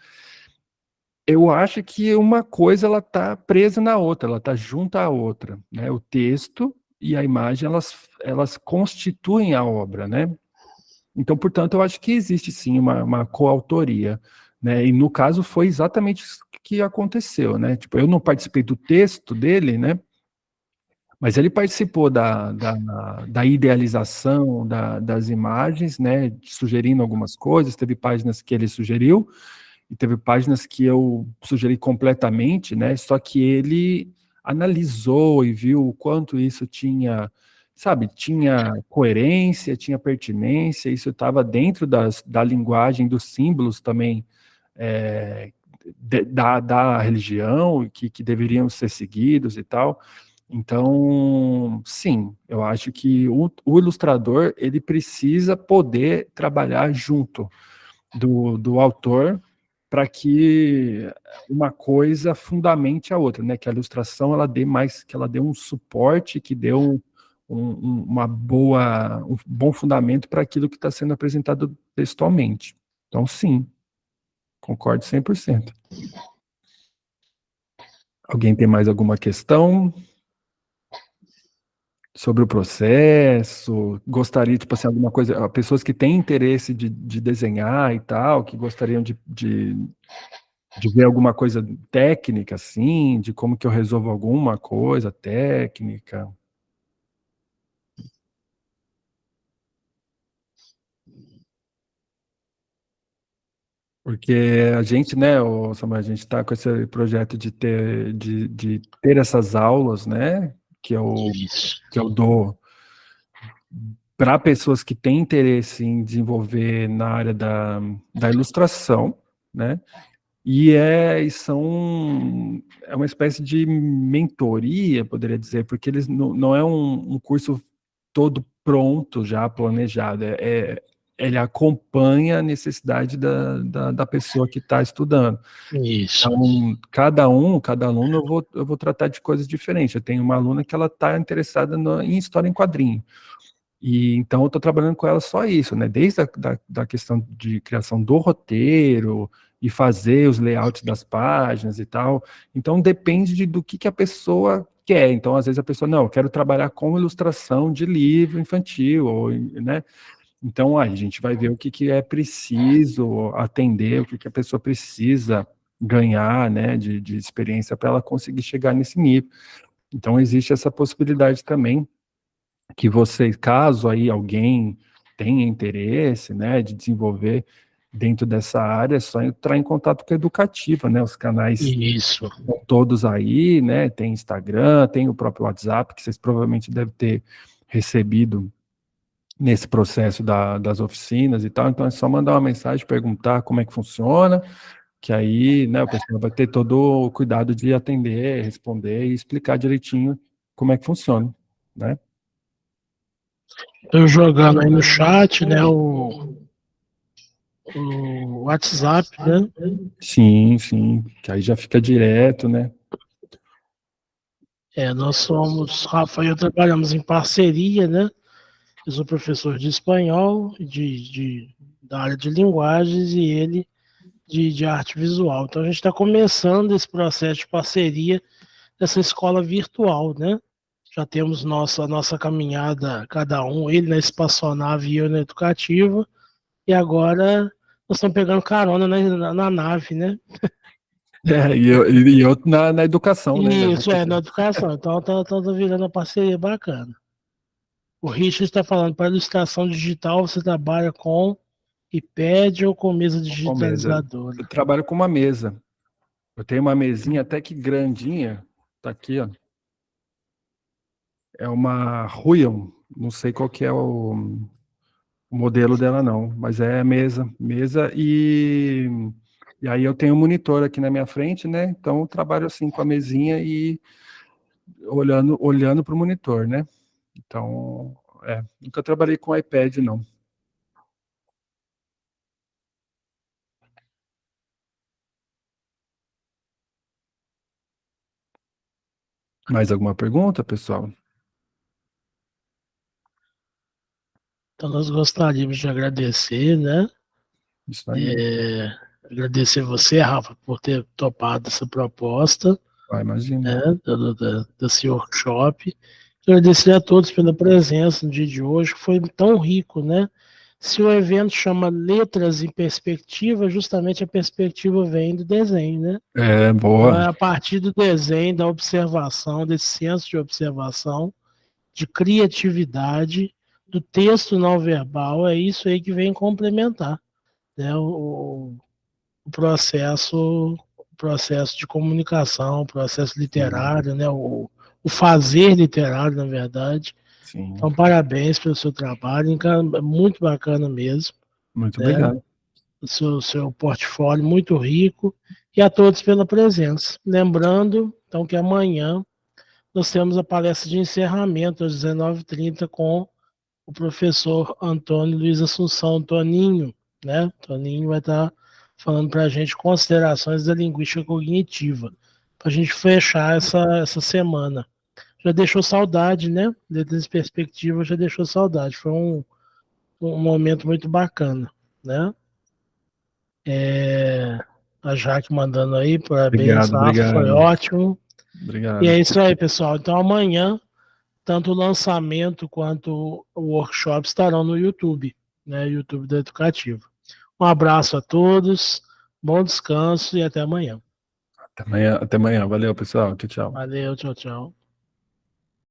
eu acho que uma coisa ela está presa na outra, ela está junto à outra, né? O texto e a imagem elas constituem a obra, né? Então, portanto, eu acho que existe sim uma coautoria, né? E no caso foi exatamente isso que aconteceu, né? Tipo, eu não participei do texto dele, né? Mas ele participou da idealização das imagens, né? Sugerindo algumas coisas, teve páginas que ele sugeriu, e teve páginas que eu sugeri completamente, né? Só que ele analisou e viu o quanto isso tinha, sabe, tinha coerência, tinha pertinência, isso estava dentro da linguagem dos símbolos também, é, da religião, que deveriam ser seguidos e tal. Então, sim, eu acho que o ilustrador ele precisa poder trabalhar junto do autor para que uma coisa fundamente a outra, né? Que a ilustração ela dê mais, que ela dê um suporte, que dê um bom fundamento para aquilo que está sendo apresentado textualmente. Então, sim, concordo 100%. Alguém tem mais alguma questão sobre o processo? Gostaria, tipo assim, alguma coisa, pessoas que têm interesse de desenhar e tal, que gostariam de ver alguma coisa técnica, assim, de como que eu resolvo alguma coisa técnica. Porque a gente, né, Samuel, a gente está com esse projeto de ter essas aulas, né, Isso. que eu dou para pessoas que têm interesse em desenvolver na área da ilustração, né, é uma espécie de mentoria, poderia dizer, porque eles não é um curso todo pronto, já planejado, ele acompanha a necessidade da pessoa que está estudando. Isso. Então, cada aluno, eu vou tratar de coisas diferentes. Eu tenho uma aluna que ela está interessada em história em quadrinho. E então eu estou trabalhando com ela só isso, né? Desde da questão de criação do roteiro e fazer os layouts das páginas e tal. Então depende do que a pessoa quer. Então, às vezes a pessoa, não, eu quero trabalhar com ilustração de livro infantil, ou, né? Então, aí a gente vai ver o que é preciso atender, o que a pessoa precisa ganhar, né, de experiência para ela conseguir chegar nesse nível. Então, existe essa possibilidade também que você, caso aí alguém tenha interesse, né, de desenvolver dentro dessa área, é só entrar em contato com a Educativa, né, os canais Isso. estão todos aí, né, tem Instagram, tem o próprio WhatsApp, que vocês provavelmente devem ter recebido nesse processo das oficinas e tal, então é só mandar uma mensagem, perguntar como é que funciona, que aí, né, o pessoal vai ter todo o cuidado de atender, responder e explicar direitinho como é que funciona, né. Eu jogando aí no chat, né, o WhatsApp, né? Sim, sim, que aí já fica direto, né? Nós somos, Rafa e eu trabalhamos em parceria, né? Eu sou professor de espanhol, da área de linguagens, e ele de arte visual. Então a gente está começando esse processo de parceria dessa escola virtual, né? Já temos nossa caminhada, cada um, ele na espaçonave e eu na educativa, e agora nós estamos pegando carona na nave, né? E eu na educação, né? Isso, na educação. Então tá virando uma parceria bacana. O Richard está falando, para ilustração digital, você trabalha com iPad ou com mesa Com mesa. digitalizadora? Eu trabalho com uma mesa. Eu tenho uma mesinha até que grandinha. Tá aqui, ó. É uma Huion. Não sei qual que é o modelo dela, não. Mas é mesa. Mesa e aí eu tenho um monitor aqui na minha frente, né? Então eu trabalho assim com a mesinha e olhando para o monitor, né? Então, nunca trabalhei com iPad, não. Mais alguma pergunta, pessoal? Então, nós gostaríamos de agradecer, né? Isso aí. Agradecer você, Rafa, por ter topado essa proposta, Imagina. né, desse workshop. Agradecer a todos pela presença no dia de hoje, que foi tão rico, né? Se o evento chama Letras em Perspectiva, justamente a perspectiva vem do desenho, né? Então, Boa. a partir do desenho, da observação, desse senso de observação, de criatividade, do texto não verbal, é isso aí que vem complementar, né, o processo de comunicação, o processo literário, né, o fazer literário, na verdade. Sim. Então, parabéns pelo seu trabalho, é muito bacana mesmo. Muito né? obrigado. O seu portfólio muito rico, e a todos pela presença. Lembrando, então, que amanhã nós temos a palestra de encerramento às 19h30 com o professor Antônio Luiz Assunção, Toninho, né? Toninho vai estar falando para a gente considerações da linguística cognitiva, para a gente fechar essa semana. Já deixou saudade, né? Dessa perspectiva, já deixou saudade. Foi um momento muito bacana, né? A Jaque mandando aí, parabéns, Rafa, foi ótimo. Obrigado. E é isso aí, pessoal. Então amanhã, tanto o lançamento quanto o workshop estarão no YouTube, né? YouTube da Educativa. Um abraço a todos, bom descanso e até amanhã. Até amanhã. Valeu, pessoal. Tchau, tchau. Valeu, tchau, tchau.